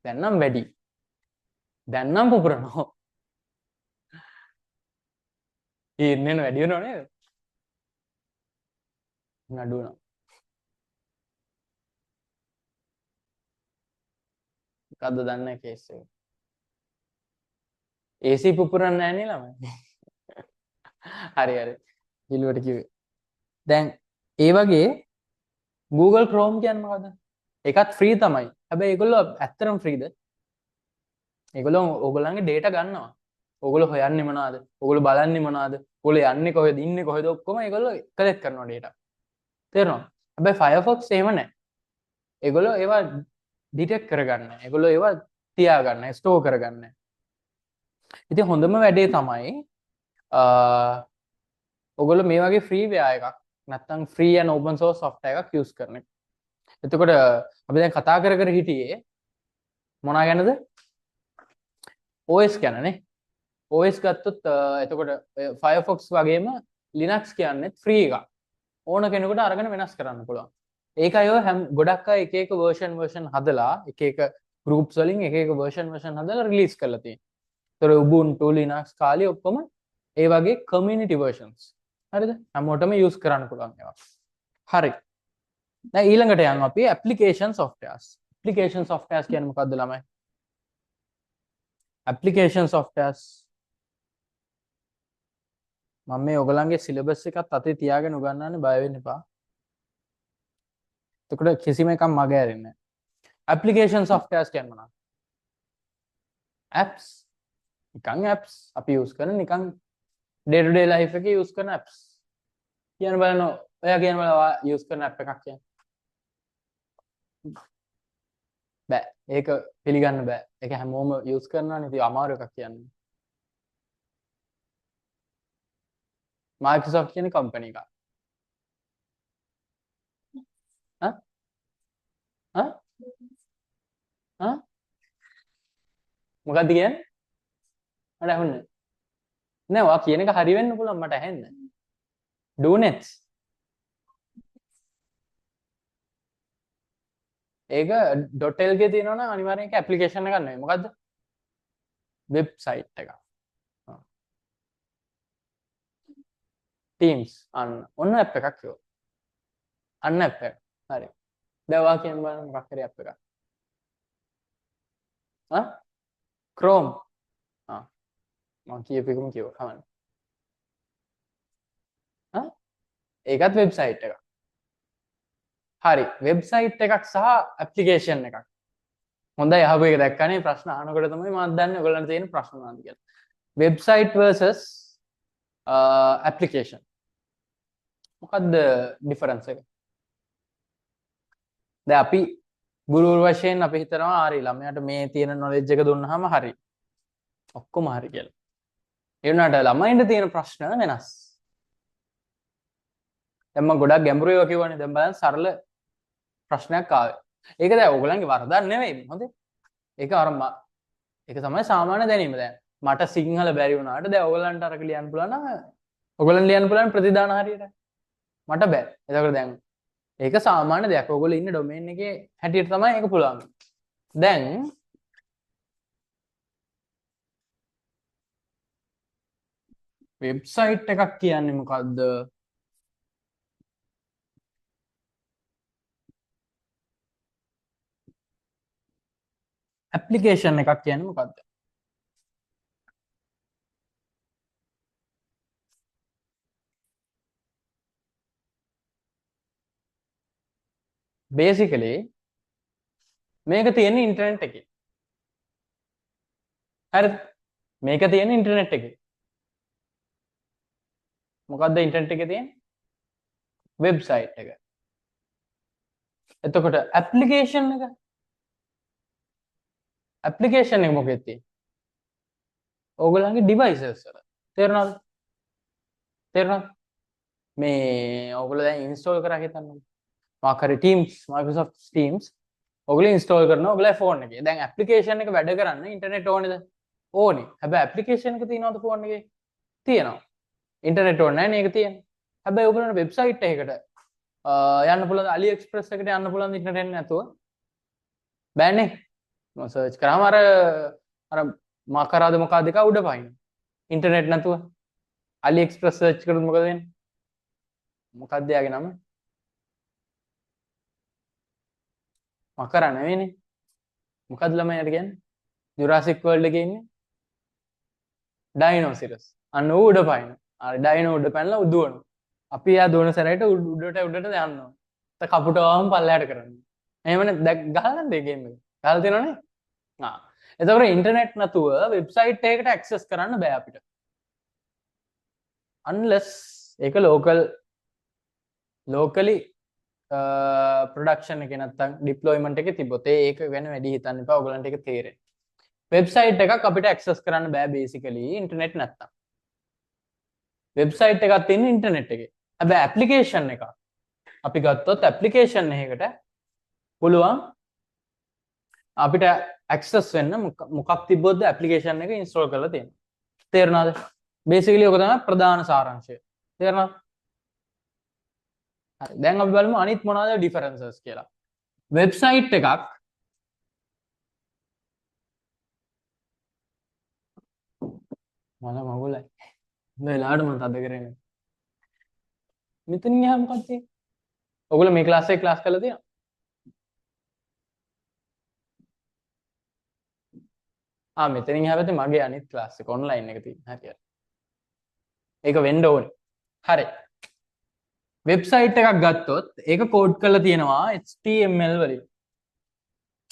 දැන් නම් වැඩි. දැන් නම් පුපුරනවා. ඉන්නේ වැඩි වෙනව නේද? නඩු වෙනවා. මොකද්ද දන්නේ කේස් එක? AC පුපුරන්නේ නැහැ නේ ළමයි. හරි හරි. කිලුවට කිව්වේ. දැන් ඒ වගේ Google Chrome කියන්නේ මොකද්ද? ඒකත් ෆ්‍රී තමයි. හැබැයි ඒගොල්ලෝ ඇත්තටම ෆ්‍රීද? ඒගොල්ලෝ ඕගොල්ලන්ගේ data ගන්නවා. ඕගොල්ලෝ හොයන්නේ මොනවද? ඕගොල්ලෝ බලන්නේ මොනවද? ඕගොල්ලෝ යන්නේ කොහෙද? ඉන්නේ කොහෙද? ඔක්කොම ඒගොල්ලෝ collect කරනවා data. තේරෙනවද? හැබැයි Firefox එහෙම නැහැ. ඒගොල්ලෝ ඒවා detect කරගන්න. ඒගොල්ලෝ ඒවා තියාගන්න, store කරගන්න. ඉතින් හොඳම වැඩේ තමයි ඔයගොල්ලෝ මේ වගේ freeware එකක් නැත්නම් free and open source software එකක් use කරන එක. එතකොට අපි දැන් කතා කර කර හිටියේ මොනවා ගැනද? OS ගැනනේ. OS ගත්තොත් එතකොට Firefox වගේම Linux කියන්නේත් free එකක්. ඕන කෙනෙකුට අරගෙන වෙනස් කරන්න පුළුවන්. ඒකයි ඔය ගොඩක් අය එක එක version හදලා එක එක groups වලින් එක එක version හදලා release කරලා තියෙනවා. ඒතර Ubuntu, Linux, Kali ඔක්කොම ඒ වගේ community versions. හරිද? හැමෝටම use කරන්න පුළුවන් ඒවා. හරි. දැන් ඊළඟට යනවා අපි application softwares. application softwares කියන්නේ මොකද්ද ළමයි? application softwares මම මේ ඔයගලන්ගේ සිලබස් එකත් අතේ තියාගෙන උගන්වන්නේ බය වෙන්න එපා. එතකොට කිසිම එකක් මග ඇරෙන්නේ නැහැ. application softwares කියන්නේ මොනවද? apps. නිකන් apps අපි use කරන නිකන් day to day life එකේ use කරන apps. කියන්න බලන්න ඔයා කියන බලා use කරන app එකක් කියන්නේ. බෑ. ඒක පිළිගන්න බෑ. ඒක හැමෝම use කරනවානේ. ඉතින් අමාරු එකක් කියන්නේ. Microsoft කියන කම්පැනි එකක්. මොකක්ද කියන්නේ? මට ඇහුන්නේ නෑ. ඔයා කියන එක හරි වෙන්න පුළුවන් මට ඇහෙන්නේ. DoNets. ඒක .lk තියෙනවා නම් අනිවාර්යෙන් ඒක ඇප්ලිකේෂන් එකක් නෙවෙයි. මොකද්ද? වෙබ්සයිට් එකක්. Teams අන්න. ඔන්න ඇප් එකක් කිව්වා. අන්න ඇප් එක. හරි. දැන් ඔයා කියන බලන්න මොකක් හරි ඇප් එකක්. Chrome. මම කියපෙකම කිව්වා කමන්න. ඒකත් වෙබ්සයිට් එකක්. හරි. වෙබ්සයිට් එකක් සහ ඇප්ලිකේෂන් එකක්. හොඳයි අහපු එක දැක්කනේ ප්‍රශ්න අහනකොට තමයි මම දන්නේ ඔයගොල්ලන්ට තියෙන ප්‍රශ්න මොනවද කියලා. Website versus application. මොකද්ද ඩිෆරන්ස් එක? දැන් අපි ගුරුවරු වශයෙන් අපි හිතනවා හරි ළමයාට මේ තියෙන knowledge එක දුන්නාම හරි. ඔක්කොම හරි කියලා. ඒ වුණාට ළමයින්ට තියෙන ප්‍රශ්න වෙනස්. දැන් මම ගොඩක් ගැඹුරු ඒවා කිව්වනේ. දැන් බලන්න සරල ප්‍රශ්නයක් ආවේ. ඒක දැන් ඕගොල්ලන්ගේ වරදක් නෙවෙයි. හොඳේ. ඒක අර ඒක තමයි සාමාන්‍ය දැනීම. දැන් මට සිංහල බැරි වුණාට දැන් ඕගොල්ලන්ට අරක ලියන්න පුළුවන් නම් ඕගොල්ලන් ලියන්න පුළුවන් ප්‍රතිදාන හරියට. මට බෑ. එතකොට දැන් ඒක සාමාන්‍ය දෙයක්. ඕගොල්ලෝ ඉන්න ඩොමේන් එකේ හැටියට තමයි ඒක පුළුවන්. දැන් වෙබ්සයිට් එකක් කියන්නේ මොකද්ද? ඇප්ලිකේෂන් එකක් කියන්නේ මොකද්ද? basically මේක තියෙන ඉන්ටර්නෙට් එකේ. හරිද? මේක තියෙන ඉන්ටර්නෙට් එකේ. මොකද්ද ඉන්ටර්නෙට් එකේ තියෙන්නේ? වෙබ්සයිට් එක. එතකොට ඇප්ලිකේෂන් එක ඇප්ලිකේෂන් එක මොකෙද තියෙන්නේ? ඕගොල්ලන්ගේ ඩිවයිසස් වල. තේරුණාද? තේරුණාද? මේ ඕගොල්ලෝ දැන් ඉන්ස්ටෝල් කරා හිතන්න. මොකක් හරි Teams, Microsoft Teams ඔයගොල්ලෝ ඉන්ස්ටෝල් කරනවා ඔයගොල්ලෝ ෆෝන් එකේ. දැන් ඇප්ලිකේෂන් එක වැඩ කරන්න ඉන්ටර්නෙට් ඕනේද? ඕනේ. හැබැයි ඇප්ලිකේෂන් එක තියෙනවද ෆෝන් එකේ? තියෙනවා. ඉන්ටර්නෙට් ඕනේ නැහැ නේ ඒක තියෙන්නේ. හැබැයි ඔයගොල්ලන්ට වෙබ්සයිට් එකකට යන්න පුළුවන් AliExpress එකට යන්න පුළුවන් ඉන්ටර්නෙට් නැතුව. බෑනේ මම සර්ච් කරාම අර මා කරාද මොකක්ද එක උඩ පයින් ඉන්ටර්නෙට් නැතුව අලි එක්ස්ප්‍රස් සර්ච් කරොත් මොකද වෙන්නේ මොකක්ද යාගේ නම මකරා නෙවෙයිනේ මොකක්ද ළමයාට කියන්නේ ජුරාසික් වර්ල්ඩ් එකේ ඉන්නේ ඩයිනෝසිරස් අන්න ඌ උඩ පයින් අර ඩයිනෝ උඩ පැනලා උදුවනවා අපි යා දුවන සැරේට උඩට යනවා කපුටවම පල්ලයට කරන්න එහෙමනේ දැක් ගහලා නැද්ද ගේම් එක ගහලා තියෙනවනේ එතකොට ඉන්ටර්නෙට් නැතුව වෙබ්සයිට් එකකට ඇක්සස් කරන්න බෑ අපිට unless ඒක locally ප්‍රොඩක්ෂන් එකේ නැත්තම් ඩිප්ලොයිමන්ට් එකේ තිබ්බොත් ඒක වෙන වැඩි හිතන්න එපා ඔයගලන්ට ඒක තේරෙයි වෙබ්සයිට් එකක් අපිට ඇක්සස් කරන්න බෑ බේසිකලි ඉන්ටර්නෙට් නැත්තම් වෙබ්සයිට් එකක් තියෙන ඉන්ටර්නෙට් එකේ හැබැයි ඇප්ලිකේෂන් එකක් අපි ගත්තොත් ඇප්ලිකේෂන් එකකට පුළුවන් අපිට ඇක්සස් වෙන්න මොකක් තිබ්බොත්ද ඇප්ලිකේෂන් එක ඉන්ස්ටෝල් කරලා තියෙනවා තේරුණාද බේසිකලි ඔක තමයි ප්‍රධාන සාරාංශය තේරුණාද හරි දැන් අපි බලමු අනිත් මොනවාද ඩිෆරන්සස් කියලා වෙබ්සයිට් එකක් මල මගුලයි වෙලාවට මම තද කරන්නේ මෙතන ගියාම මොකක්ද තියෙන්නේ ඔයගොල්ලෝ මේ ක්ලාස් එකේ ක්ලාස් කරලා තියෙනවා මෙතනින් එහා පැත්තේ මගේ අනිත් ක්ලාස් එක ඔන්ලයින් එක තියෙන හරියට ඒක වෙන්න ඕනේ හරි වෙබ්සයිට් එකක් ගත්තොත් ඒක කෝඩ් කරලා තියෙනවා HTML වලින්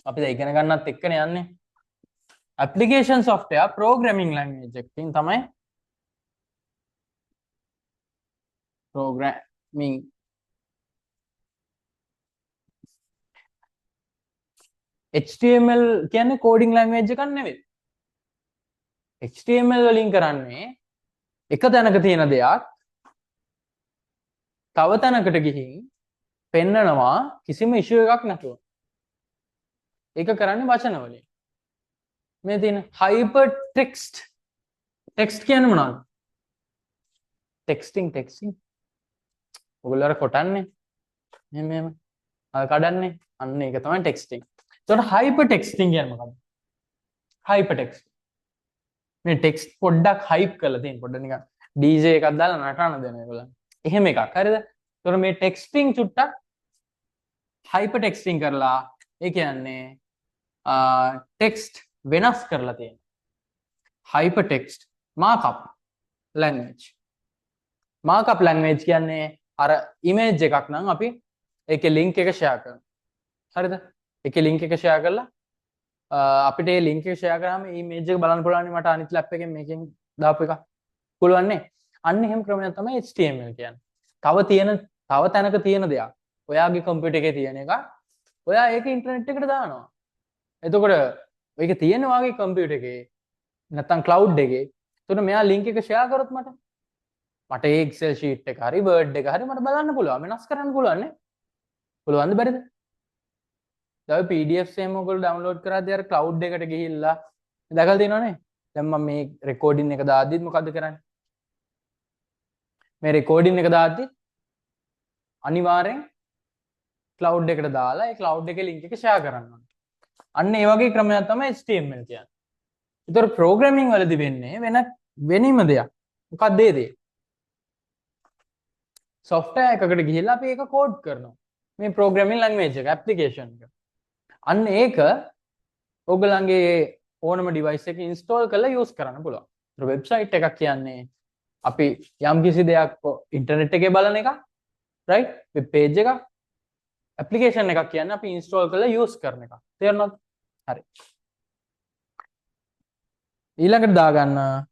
අපි දැන් ඉගෙන ගන්නත් එක්කනේ යන්නේ application software programming language එකකින් තමයි programming HTML කියන්නේ coding language එකක් නෙවෙයි HTML වලින් කරන්නේ එක තැනක තියෙන දෙයක් තව තැනකට ගිහින් පෙන්නනවා කිසිම ඉෂුව එකක් නැතුව ඒක කරන්නේ වචන වලින් මේ තියෙන hypertext text කියන්නේ මොනවද texting ඔයගොල්ලෝ අර කොටන්නේ මෙහෙම අර කඩන්නේ අන්න ඒක තමයි texting එතකොට hypertexting කියන්නේ මොකක්ද hypertext මේ ටෙක්ස්ට් පොඩ්ඩක් හයිප් කරලා තියෙන පොඩ්ඩක් නිකන් DJ එකක් දාලා නටන දෙන ඒගොල්ලන් එහෙම එකක් හරිද එතකොට මේ ටෙක්ස්ටිං චුට්ටක් හයිපර් ටෙක්ස්ටිං කරලා ඒ කියන්නේ ටෙක්ස්ට් වෙනස් කරලා තියෙන හයිපර් ටෙක්ස්ට් මාකප් ලැන්ග්වේජ් කියන්නේ අර ඉමේජ් එකක් නම් අපි ඒකේ ලින්ක් එක ෂෙයා කරනවා හරිද ඒකේ ලින්ක් එක ෂෙයා කරලා අපිට මේ ලින්ක් එක ෂෙයා කරාම මේ ඉමේජ් එක බලන්න පුළුවන් මට අනිත් ලැප් එකෙන් මේකෙන් දාපු එක පුළුවන් නේ අන්න එහෙම ක්‍රමයක් තමයි HTML කියන්නේ තව තැනක තියෙන දෙයක් ඔයාගේ කම්පියුටර් එකේ තියෙන එක ඔයා ඒක ඉන්ටර්නෙට් එකට දානවා එතකොට මේක තියෙන වාගේ කම්පියුටර් එකේ නැත්තම් ක්ලවුඩ් එකේ එතකොට මෙයා ලින්ක් එක ෂෙයා කරොත් මට ඒ Excel sheet එක හරි Word එක හරි මට බලන්න පුළුවන් වෙනස් කරන්න පුළුවන් නේ පුළුවන්ද බැරිද දැන් PDFs එහෙම ඔයගොල්ලෝ ඩවුන්ලෝඩ් කරාදී අර ක්ලවුඩ් එකට ගිහිල්ලා දැකලා තියෙනවනේ දැන් මම මේ රෙකෝඩින් එක දාද්දිත් මොකද්ද කරන්නේ මේ රෙකෝඩින් එක දාද්දි අනිවාර්යෙන් ක්ලවුඩ් එකට දාලා ඒ ක්ලවුඩ් එකේ ලින්ක් එක ෂෙයා කරන්න ඕනේ. අන්න ඒ වගේ ක්‍රමයක් තමයි HTML කියන්නේ. ඒතර ප්‍රෝග්‍රෑමින් වලදී වෙන්නේ වෙනම දෙයක්. මොකක්ද ඒ දේ? software එකකට ගිහිල්ලා අපි ඒක කෝඩ් කරනවා. මේ ප්‍රෝග්‍රෑමින් ලැන්ග්වේජ් එක ඇප්ලිකේෂන් එක. අන්න ඒක ඔයගලන්ගේ ඕනම ඩිවයිස් එකක ඉන්ස්ටෝල් කරලා යූස් කරන්න පුළුවන්. ඒතර වෙබ්සයිට් එකක් කියන්නේ අපි යම් කිසි දෙයක් ඉන්ටර්නෙට් එකේ බලන එක right වෙබ් පේජ් එක ඇප්ලිකේෂන් එකක් කියන්නේ අපි ඉන්ස්ටෝල් කරලා යූස් කරන එක තේරුණාද හරි ඊළඟට දාගන්න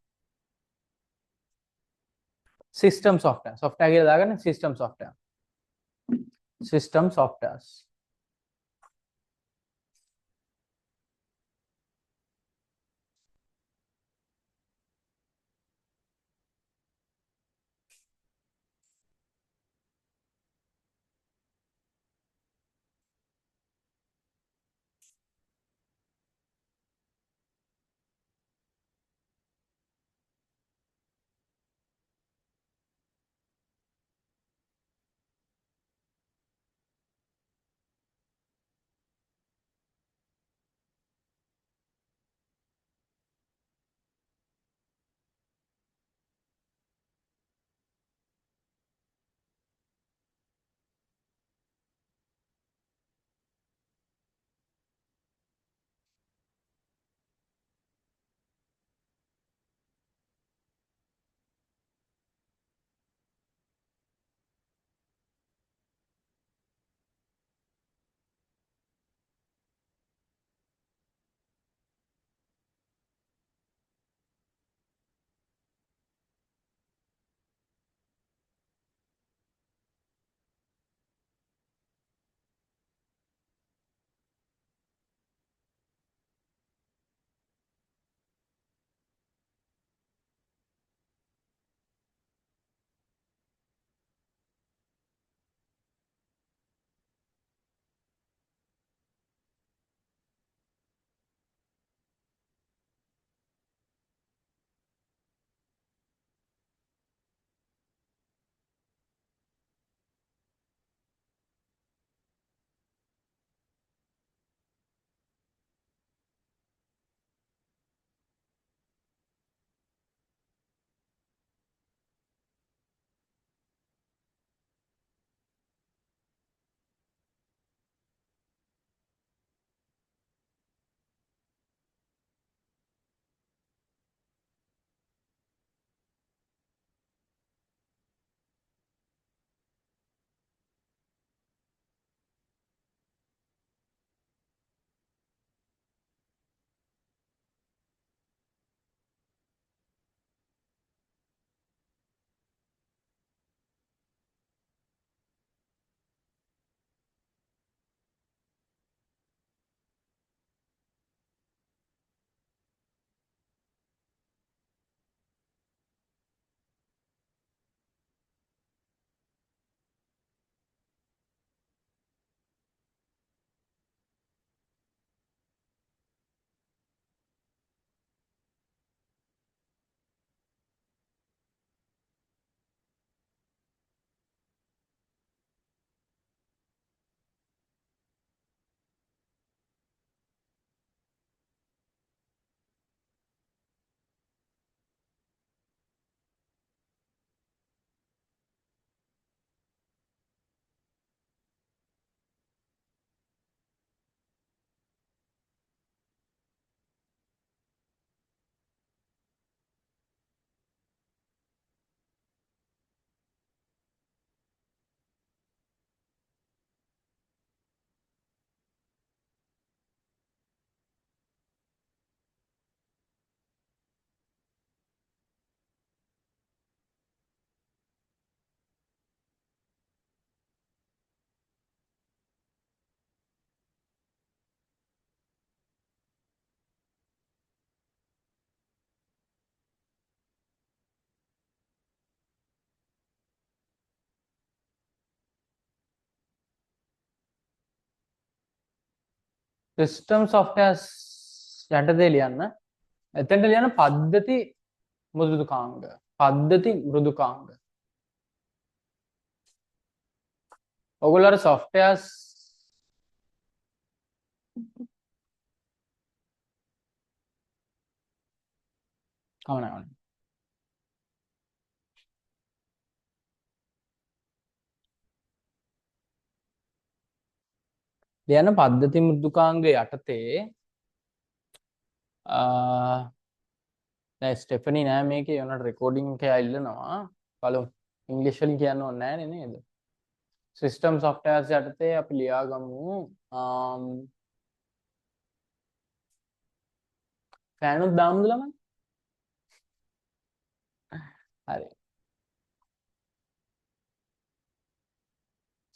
සිස්ටම් software කියලා දාගන්න සිස්ටම් softwares සිස්ටම් softwares යටතේ ලියන්න. එතෙන්ට ලියන්න පද්ධති මෘදුකාංග. පද්ධති මෘදුකාංග. ඔයගොල්ලෝ softwares කවුනා ලියන්න පද්ධති මෘදුකාංග යටතේ දැන් ස්ටෙෆනි නෑ මේකේ උනට රෙකෝඩින් එක ඉල්ලනවා. බලමු ඉංග්‍රීසි වලින් කියන්න ඕනේ නෑනේ නේද? සිස්ටම් softwares යටතේ අපි ලියාගමු ෆෑනුත් දාමුද ළමයි? හරි.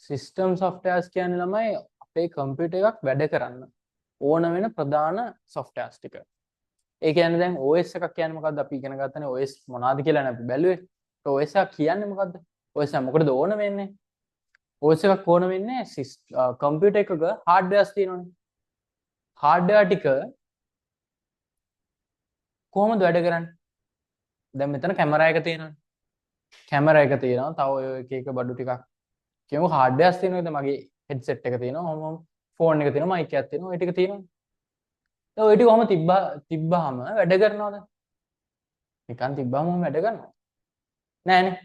සිස්ටම් softwares කියන්නේ ළමයි අපේ කම්පියුටර් එකක් වැඩ කරන්න ඕන වෙන ප්‍රධාන softwares ටික. ඒ කියන්නේ දැන් OS එකක් කියන්නේ මොකද්ද? අපි ඉගෙන ගත්තනේ OS මොනවද කියලා නේ අපි බැලුවේ. OS එකක් කියන්නේ මොකද්ද? OS එක මොකටද ඕන වෙන්නේ? OS එකක් ඕන වෙන්නේ කම්පියුටර් එකක hardwares තියෙනවනේ. hardware ටික කොහොමද වැඩ කරන්නේ? දැන් මෙතන කැමරා එක තියෙනවනේ. කැමරා එක තියෙනවා. තව ඔය එක එක බඩු ටිකක් කියමු hardwares තියෙනවද? මගේ headset එක තියෙනවා. ඔහොම ෆෝන් එක තියෙනවා. mic එකක් තියෙනවා. ওই ටික තියෙනවා. දැන් ওই ටික කොහොම තිබ්බහම වැඩ කරනවද? නිකන් තිබ්බහම වැඩ කරනවා. නෑනේ.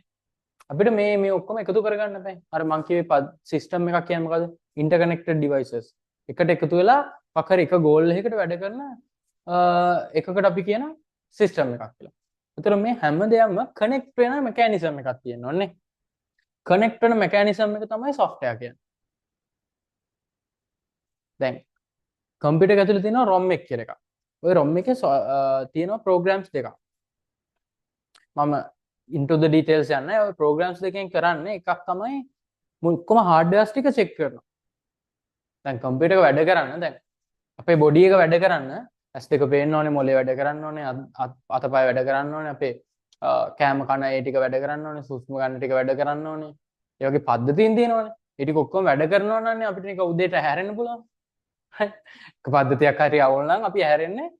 අපිට මේ ඔක්කොම එකතු කරගන්න බෑ. අර මං කිව්වේ සිස්ටම් එකක් කියන්නේ මොකද්ද? interconnected devices. එකට එකතු වෙලා මොකක් හරි එක ගෝල් එකකට වැඩ කරන එකකට අපි කියන සිස්ටම් එකක් කියලා. ඒතර මේ හැම දෙයක්ම කනෙක්ට් වෙන මෙකැනිසම් එකක් තියෙනවා නේ. කනෙක්ට් වෙන මෙකැනිසම් එක තමයි software කියන්නේ. දැන් කම්පියුටර් එක ඇතුලේ තියෙනවා ROM එක කියලා එකක්. ওই ROM එකේ තියෙනවා programs දෙකක්. මම into the details යන්නේ ඔය programs දෙකෙන් කරන්නේ එකක් තමයි ඔක්කොම hardwares ටික check කරනවා. දැන් කම්පියුටර් එක වැඩ කරන්න දැන් අපේ බොඩි එක වැඩ කරන්න ඇස් දෙක පේන්න ඕනේ, මොලේ වැඩ කරන්න ඕනේ, අතපය වැඩ කරන්න ඕනේ, අපේ කෑම කන ඒ ටික වැඩ කරන්න ඕනේ, සුස්ම ගන්න ටික වැඩ කරන්න ඕනේ. ඒ වගේ පද්ධතීන් තියෙනවානේ. ඒ ටික ඔක්කොම වැඩ කරනවා නම් අපිට නික උදේට හැරෙන්න පුළුවන්. එක පද්ධතියක් හරි අවුල් නම් අපි හැරෙන්නේ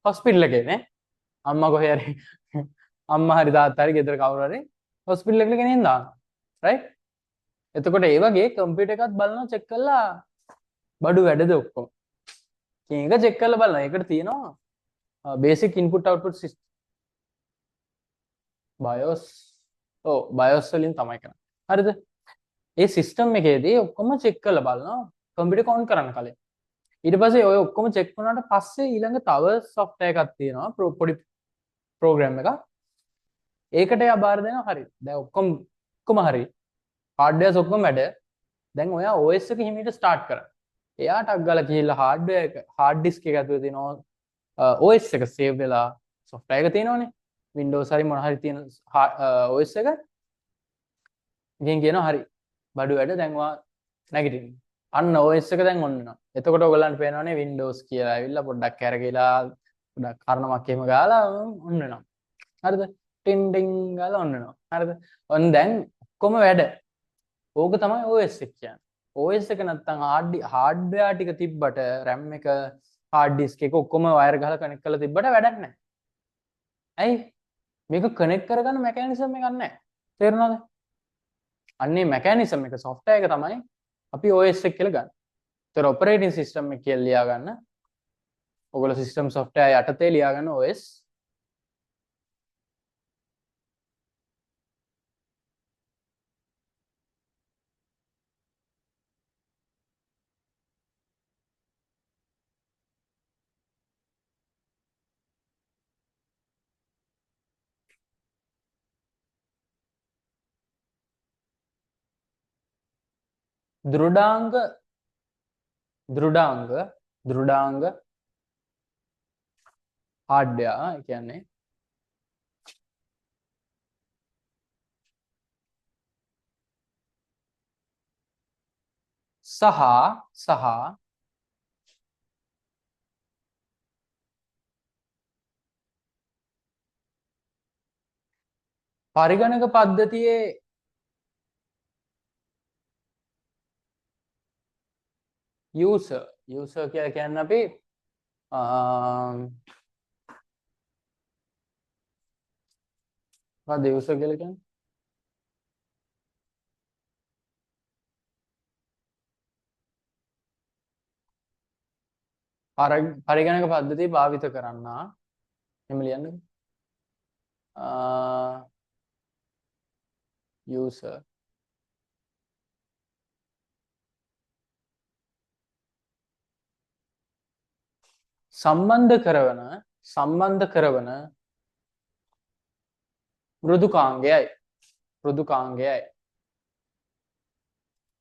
හොස්පිටල් එකේ නේ. අම්මා කොහේ හරි අම්මා හරි තාත්තා හරි ගෙදර කවුරු හරි හොස්පිටල් එකට ගෙනියන්න දානවා. රයිට්? එතකොට ඒ වගේ කම්පියුටර් එකත් බලනවා චෙක් කරලා බඩු වැඩද ඔක්කොම. කියන එක චෙක් කරලා බලනවා. ඒකට තියෙනවා basic input output system BIOS. ඔව් BIOS වලින් තමයි කරන්නේ. හරිද? ඒ සිස්ටම් එකේදී ඔක්කොම චෙක් කරලා බලනවා කම්පියුටර් ඔන් කරන්න කලින්. ඊට පස්සේ ඔය ඔක්කොම චෙක් වුණාට පස්සේ ඊළඟ තව software එකක් තියෙනවා පොඩි program එකක්. ඒකට එයා බාර දෙනවා හරි. දැන් ඔක්කොම හරි. hardware ඔක්කොම වැඩ. දැන් ඔයා OS එක හිමීට start කරා. එයාට අග්ගලා ගිහිල්ලා hardware එක hard disk එක ඇතුලේ තියෙනවා OS එක save වෙලා software එක තියෙනවනේ. Windows හරි මොන හරි තියෙන OS එක. ඉතින් කියනවා හරි. බඩු වැඩ දැන් ඔයා නැගිටින්න. අන්න OS එක දැන් ඔන්න වෙනවා. එතකොට ඔයගලන්ට පේනවනේ Windows කියලා ඇවිල්ලා පොඩ්ඩක් කැරකිලා පොඩ්ඩක් කරනමක් එහෙම ගාලා ඔන්න වෙනවා. හරිද? ටින් ටින් ගාලා ඔන්න වෙනවා. හරිද? ඔන්න දැන් ඔක්කොම වැඩ. ඕක තමයි OS එක කියන්නේ. OS එක නැත්තම් hardware ටික තිබ්බට RAM එක hard disk එක ඔක්කොම වයර් ගහලා කනෙක්ට් කරලා තිබ්බට වැඩක් නැහැ. ඇයි? මේක කනෙක්ට් කරගන්න මෙකැනිසම් එකක් නැහැ. තේරුණාද? අන්නේ මෙකැනිසම් එක software එක තමයි අපි OS එක කියලා ගන්න. ඒතර operating system එක කියලා ලියා ගන්න. ඔයගොල්ලෝ system software යටතේ ලියා ගන්න OS. දෘඩාංග hardware කියන්නේ සහ පරිගණක පද්ධතියේ user user කියලා කියන්නේ අපි මොකක්ද user කියලා කියන්නේ? පරිගණක පද්ධතිය භාවිත කරන්නා එහෙම ලියන්නද? user සම්බන්ධ කරවන මෘදුකාංගයයි.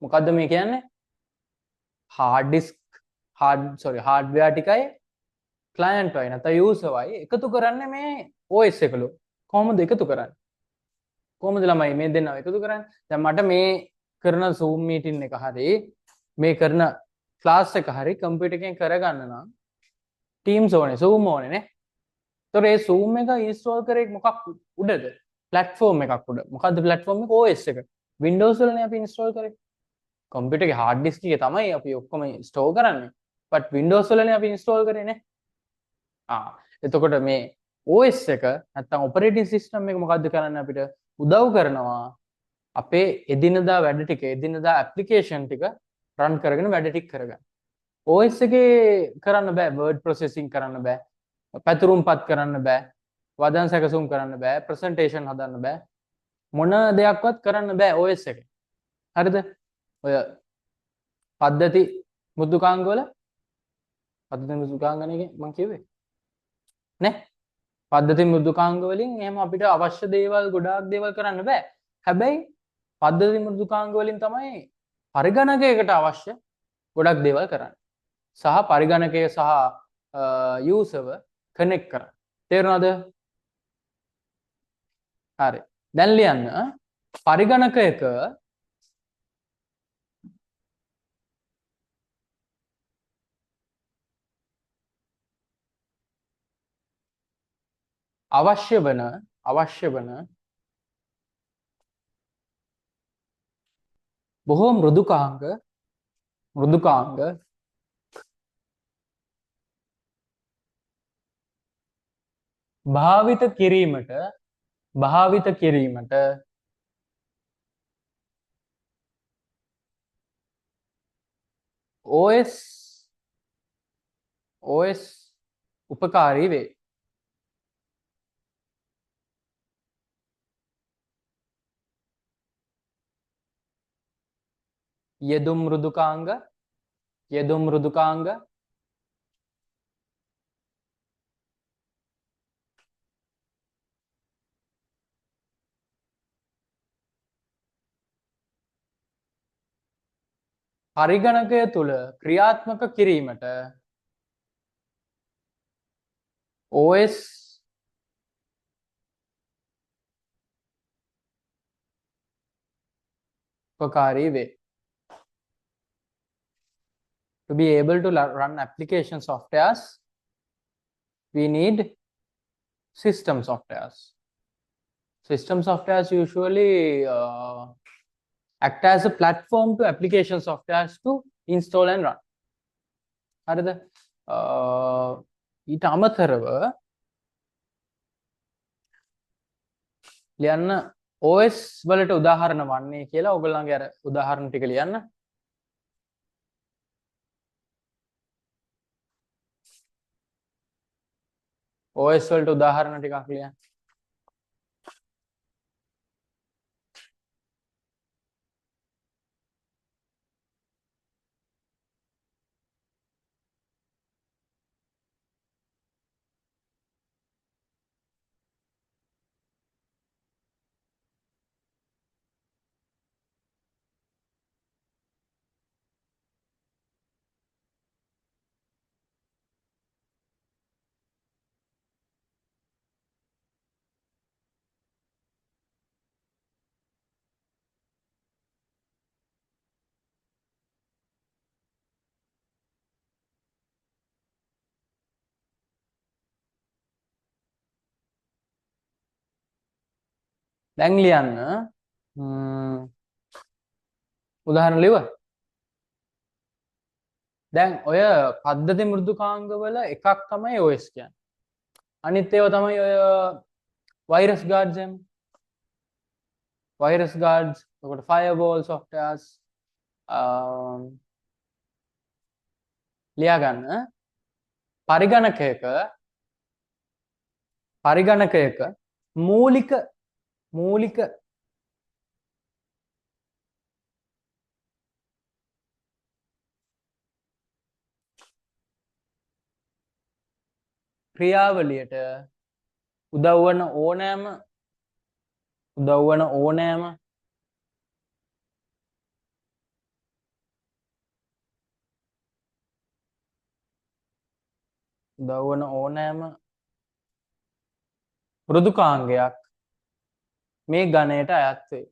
මොකද්ද මේ කියන්නේ? හાર્ඩ්වෙයාර් ටිකයි ක්ලයන්ට් වයි නැත්නම් යූසර් වයි එකතු කරන්නේ මේ OS එකලු. කොහොමද එකතු කරන්නේ? කොහොමද ළමයි මේ දෙන්නව එකතු කරන්නේ? දැන් මට මේ කරන Zoom meeting එක හරි මේ කරන ක්ලාස් එක හරි කම්පියුටර් එකෙන් කරගන්න නම් Teams ඕනේ, Zoom ඕනේ නේ. ඒතකොට මේ Zoom එක ඉන්ස්ටෝල් කරේ මොකක් උඩද? platform එකක් උඩ. මොකද්ද platform එක? OS එක. Windows වලනේ අපි ඉන්ස්ටෝල් කරේ. කම්පියුටර් එකේ hard disk එකේ තමයි අපි ඔක්කොම ස්ටෝර් කරන්නේ. but Windows වලනේ අපි ඉන්ස්ටෝල් කරේ නේ. එතකොට මේ OS එක නැත්නම් operating system එක මොකද්ද කරන්නේ අපිට උදව් කරනවා අපේ එදිනදා වැඩ ටික එදිනදා application ටික run කරගෙන වැඩ ටික කරගන්න. OS එකේ කරන්න බෑ word processing කරන්න බෑ. පැතුරුම්පත් කරන්න බෑ. වදන් සැකසුම් කරන්න බෑ. presentation හදන්න බෑ. මොන දෙයක්වත් කරන්න බෑ OS එකේ. හරිද? ඔය පද්ධති මෘදුකාංග වල පද්ධති මෘදුකාංගනේ මම කිව්වේ නේ පද්ධති මෘදුකාංග වලින් එහෙම අපිට අවශ්‍ය දේවල් ගොඩාක් දේවල් කරන්න බෑ. හැබැයි පද්ධති මෘදුකාංග වලින් තමයි පරිගණකයකට අවශ්‍ය ගොඩක් දේවල් කරන්නේ. සහ පරිගණකය සහ යූසර්ව කනෙක්ට් කරන්න. තේරුණාද? හරි. දැන් ලියන්න පරිගණකයක අවශ්‍ය වන බොහෝ මෘදුකාංග භාවිත කිරීමට OS උපකාරී වේ. යෙදුම් මෘදුකාංග පරිගණකය තුල ක්‍රියාත්මක කිරීමට OS උපකාරී වේ. To be able to run application softwares, we need system softwares. System softwares usually act as a platform to application softwares to install and run. හරිද? ඊට අමතරව ලියන්න OS වලට උදාහරණ වන්නේ කියලා ඔයගොල්ලන්ගේ අර උදාහරණ ටික ලියන්න. OS වලට උදාහරණ ටිකක් ලියන්න. දැන් ලියන්න උදාහරණ ලියුවා දැන් ඔය පද්ධති මෘදුකාංගවල එකක් තමයි OS කියන්නේ. අනිත් ඒවා තමයි ඔය වෛරස් ගාඩ්ස් එම් වෛරස් ගාඩ්ස් එතකොට ෆයර්වෝල් සොෆ්ට්වෙයාර්ස් ලියා ගන්න පරිගණකයක මූලික ක්‍රියාවලියට උදව් වන ඕනෑම මෘදුකාංගයක් මේ ගණයට අයත් වේ.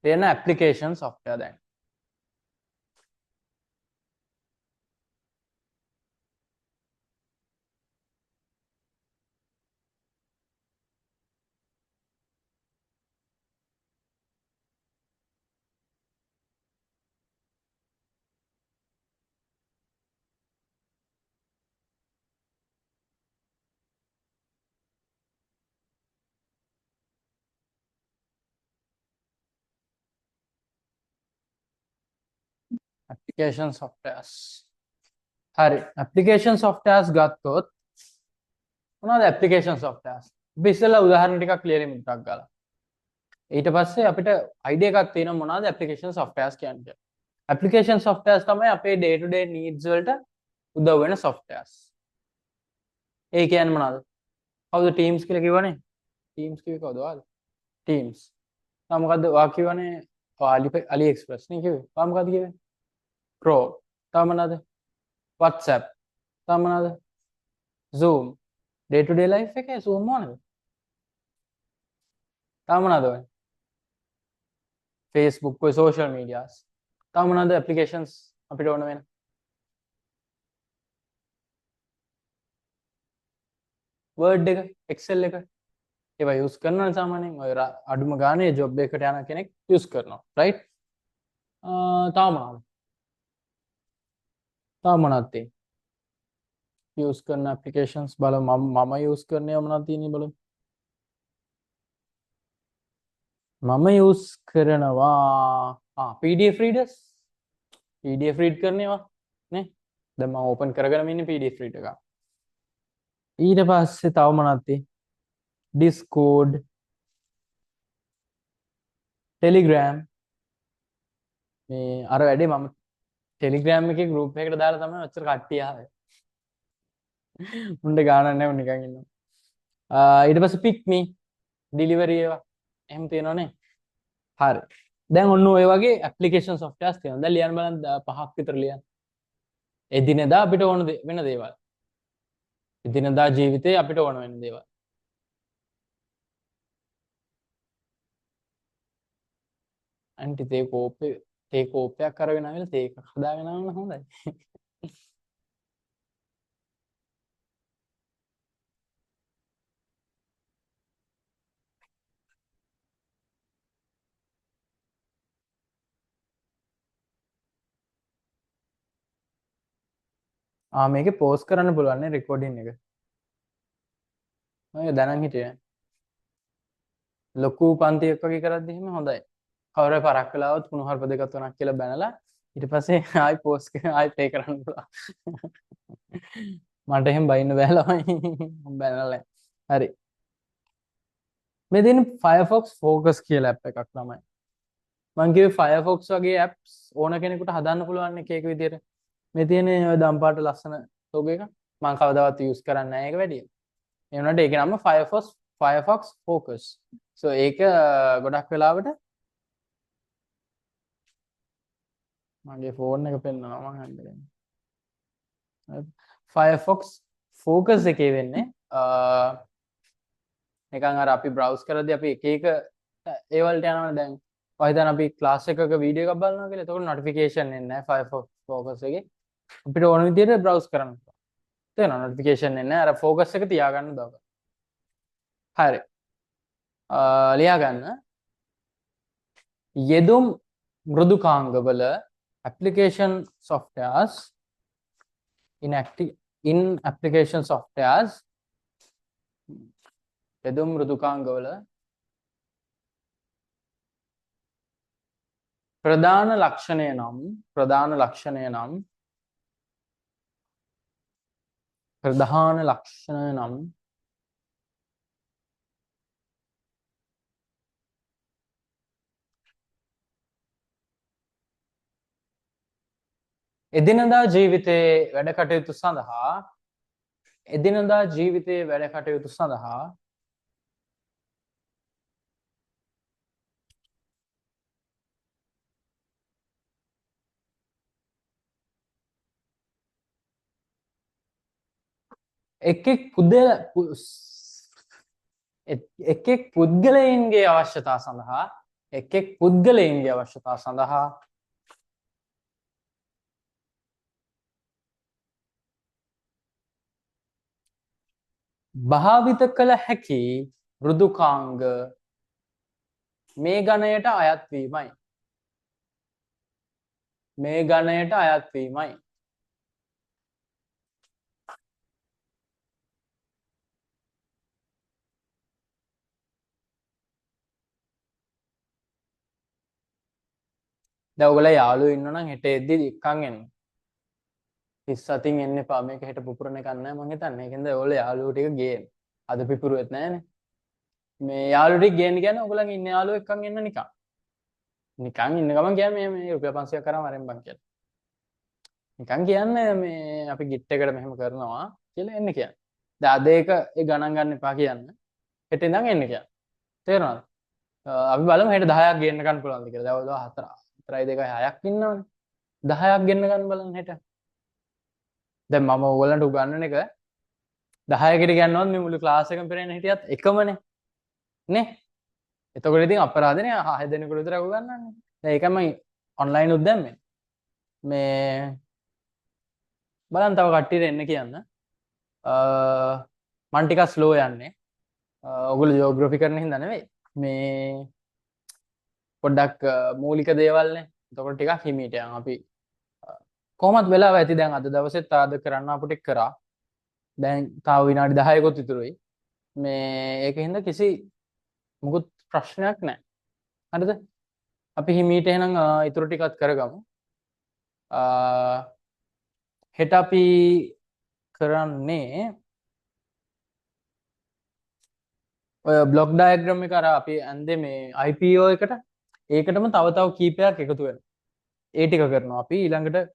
තියෙන ඇප්ලිකේෂන් software දැන්. application softwares. හරි application softwares ගත්තොත් මොනවද application softwares? අපි ඉස්සෙල්ලා උදාහරණ ටිකක් clearly මුට්ටක් ගාලා. ඊට පස්සේ අපිට idea එකක් තියෙනවා මොනවද application softwares කියන්නේ. application softwares තමයි අපේ day to day needs වලට උදව් වෙන softwares. ඒ කියන්නේ මොනවද? කවුද Teams කියලා කිව්වනේ? Teams කිව්වේ කවුද ඔයාලද? Teams. තා මොකද්ද ඔයා කිව්වනේ AliExpress නේ කිව්වේ. තා මොකද්ද කිව්වේ? Chrome. තා මොනවද? WhatsApp. තා මොනවද? Zoom. day to day life එකේ Zoom මොනවද? තා මොනවද ඔය? Facebook ඔය social medias. තා මොනවද applications අපිට ඕන වෙන? Word එක, Excel එක. ඒවා use කරනවනේ සාමාන්‍යයෙන්. ඔය අඩුම ගානේ job එකකට යන කෙනෙක් use කරනවා. right? තා මොනවද? තා මොනවද තියෙන්නේ? use කරන applications බලමු මම use කරන්නේ මොනවද තියෙන්නේ බලමු. මම use කරනවා PDF readers. PDF read කරනවා නේ. දැන් මම open කරගෙන ඉන්නේ PDF read එක. ඊට පස්සේ තව මොනවද තියෙන්නේ? Discord, Telegram. මේ අර වැඩේ මම Telegram එකේ group එකකට දාලා තමයි ඔච්චර කට්ටිය ආවේ. මුණ්ඩ ගානක් නැහැ නිකන් ඉන්නවා. ඊට පස්සේ pick me delivery ඒවා එහෙම තියෙනවනේ. හරි. දැන් ඔන්න ඔය වගේ application softwares තියෙනවා. දැන් ලියන්න බලන්න 5ක් විතර ලියන්න. එදිනෙදා අපිට ඕන වෙන දේවල්. එදිනෙදා ජීවිතේ අපිට ඕන වෙන දේවල්. අන්ටි තේ කෝපයක් කරගෙන ආවිලා තේ එකක් හදාගෙන ආවම හොඳයි. මේකේ පෝස්ට් කරන්න පුළුවන් නේ රෙකෝඩින් එක. මම දැනන් හිටියේ. ලොකු පන්තියක් වගේ කරද්දි එහෙම හොඳයි. කවුරු හරි පරක් වෙලා આવොත් කුණුහරුප දෙකක් තුනක් කියලා බැනලා ඊට පස්සේ ආයි පෝස්ට් කරලා ආයි පේ කරන්න පුළුවන්. මට එහෙම බයින්න බෑ ළමයි. මම බැනලා. හරි. මේ දෙන Firefox Focus කියලා app එකක් ළමයි. මම කිව්වේ Firefox වගේ apps ඕන කෙනෙකුට හදන්න පුළුවන් එක එක විදියට. මේ තියෙන ඔය දම්පාට ලස්සන logo එක මම කවදාවත් use කරන්නේ නැහැ ඒක වැඩි. ඒ වුණාට ඒකේ නම Firefox Focus. so ඒක ගොඩක් වෙලාවට මගේ ෆෝන් එක පෙන්නනවා මම හන්දගෙන. Firefox Focus එකේ වෙන්නේ නිකන් අර අපි browse කරද්දී අපි එක එක ඒ වලට යනවනේ දැන් ඔය දැන් අපි ක්ලාස් එකක වීඩියෝ එකක් බලනවා කියලා. එතකොට නොටිෆිකේෂන් එන්නේ නැහැ Firefox focus එකේ. අපිට ඕන විදිහට browse කරන්න පුළුවන්. තේරෙනවද? නොටිෆිකේෂන් එන්නේ නැහැ. අර focus එක තියාගන්න දව. හරි. ලියා ගන්න. යෙදුම් මෘදුකාංගවල application softwares in application softwares යෙදුම් මෘදුකාංගවල ප්‍රධාන ලක්ෂණය නම් එදිනදා ජීවිතයේ වැඩ කටයුතු සඳහා එක් එක් පුද්ගලයන්ගේ අවශ්‍යතා සඳහා භාවිත කළ හැකි මෘදුකාංග මේ ගණයට අයත් වීමයි. දැන් ඔයගොල්ලෝ යාළුවෝ ඉන්නවනම් හෙට එද්දි එක්කන් එන්න. 37න් එන්න එපා. මේක හෙට පුපුරන එකක් නෑ මං හිතන්නේ. ඒකෙන්ද ඔයගොල්ලෝ යාළුවෝ ටික ගේන්න. අද පිපුරුවෙත් නෑනේ. මේ යාළුවෝ ටික ගේන්න කියන්නේ ඔයගොල්ලන්ගේ ඉන්න යාළුවෝ එක්කන් එන්න නිකන්. නිකන් ඉන්න ගමන් කියන්නේ මේ රුපියල් 500ක් කරාම අරන් බං කියලා. නිකන් කියන්නේ මේ අපි ගිට් එකට මෙහෙම කරනවා කියලා එන්න කියන්නේ. දැන් අද ඒක ඒ ගණන් ගන්න එපා කියන්න. හෙට ඉඳන් එන්න කියන්නේ. තේරෙනවද? අපි බලමු හෙට 10ක් ගේන්න ගන්න පුළුවන්ද කියලා. දැන් ඔයගොල්ලෝ 4යි 2යි 6ක් ඉන්නවනේ. 10ක් ගෙන්න ගන්න බලන්න හෙට. දැන් මම ඕගොල්ලන්ට උගන්වන එක 10කට ගන්නවත් මේ මුළු ක්ලාස් එකම පෙරේන හිටියත් එකමනේ. නේ? එතකොට ඉතින් අපරාධනේ 6 දෙනෙකුට විතර උගන්වන්නේ. දැන් ඒකම ඔන්ලයින් උත් දැම්මේ. මේ බලන්න තව කට්ටියට එන්න කියන්න. මම ටිකක් ස්ලෝ යන්නේ. ඔයගොල්ලෝ ජියෝග්‍රැෆි කරන හින්දා නෙවෙයි. මේ පොඩ්ඩක් මූලික දේවල්නේ. එතකොට ටිකක් හිමීට යන් අපි කොහොමත් වෙලාව ඇති දැන් අද දවසෙත් ආද කරන්න අපිට කරා. දැන් තව විනාඩි 10කුත් ඉතුරුයි. මේ ඒකින්ද කිසි මුකුත් ප්‍රශ්නයක් නැහැ. හරිද? අපි හිමීට එහෙනම් ඉතුරු ටිකත් කරගමු. හෙට අපි කරන්නේ ඔය බ්ලොක් ඩයග්‍රෑම් එක අර අපි ඇන්දේ මේ IPO එකට ඒකටම තව කීපයක් එකතු වෙනවා. ඒ ටික කරනවා අපි ඊළඟට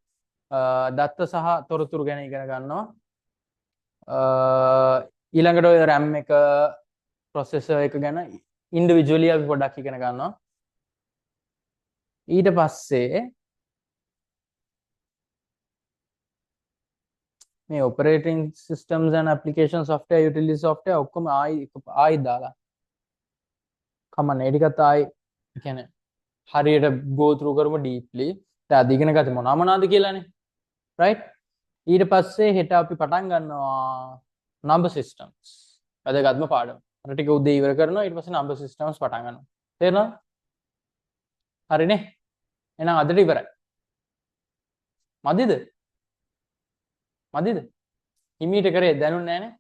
දත්ත සහ තොරතුරු ගැන ඉගෙන ගන්නවා. ඊළඟට ඔය RAM එක ප්‍රොසෙසර් එක ගැන ඉන්ඩිවිජුවලි අපි පොඩ්ඩක් ඉගෙන ගන්නවා. ඊට පස්සේ මේ operating systems and application software utility software ඔක්කොම ආයි දාලා කමන්න ඒ ටිකත් ආයි කියන්නේ හරියට go through කරමු deeply. දැන් අද ඉගෙන ගත්තේ මොනවාද කියලානේ. right? ඊට පස්සේ හෙට අපි පටන් ගන්නවා number systems. වැදගත්ම පාඩම. අර ටික උදේ ඉවර කරනවා ඊට පස්සේ number systems පටන් ගන්නවා. තේරෙනවද? හරිනේ. එහෙනම් අදට ඉවරයි. මදිද? හිමීට කරේ දැනුන්නේ නැහනේ.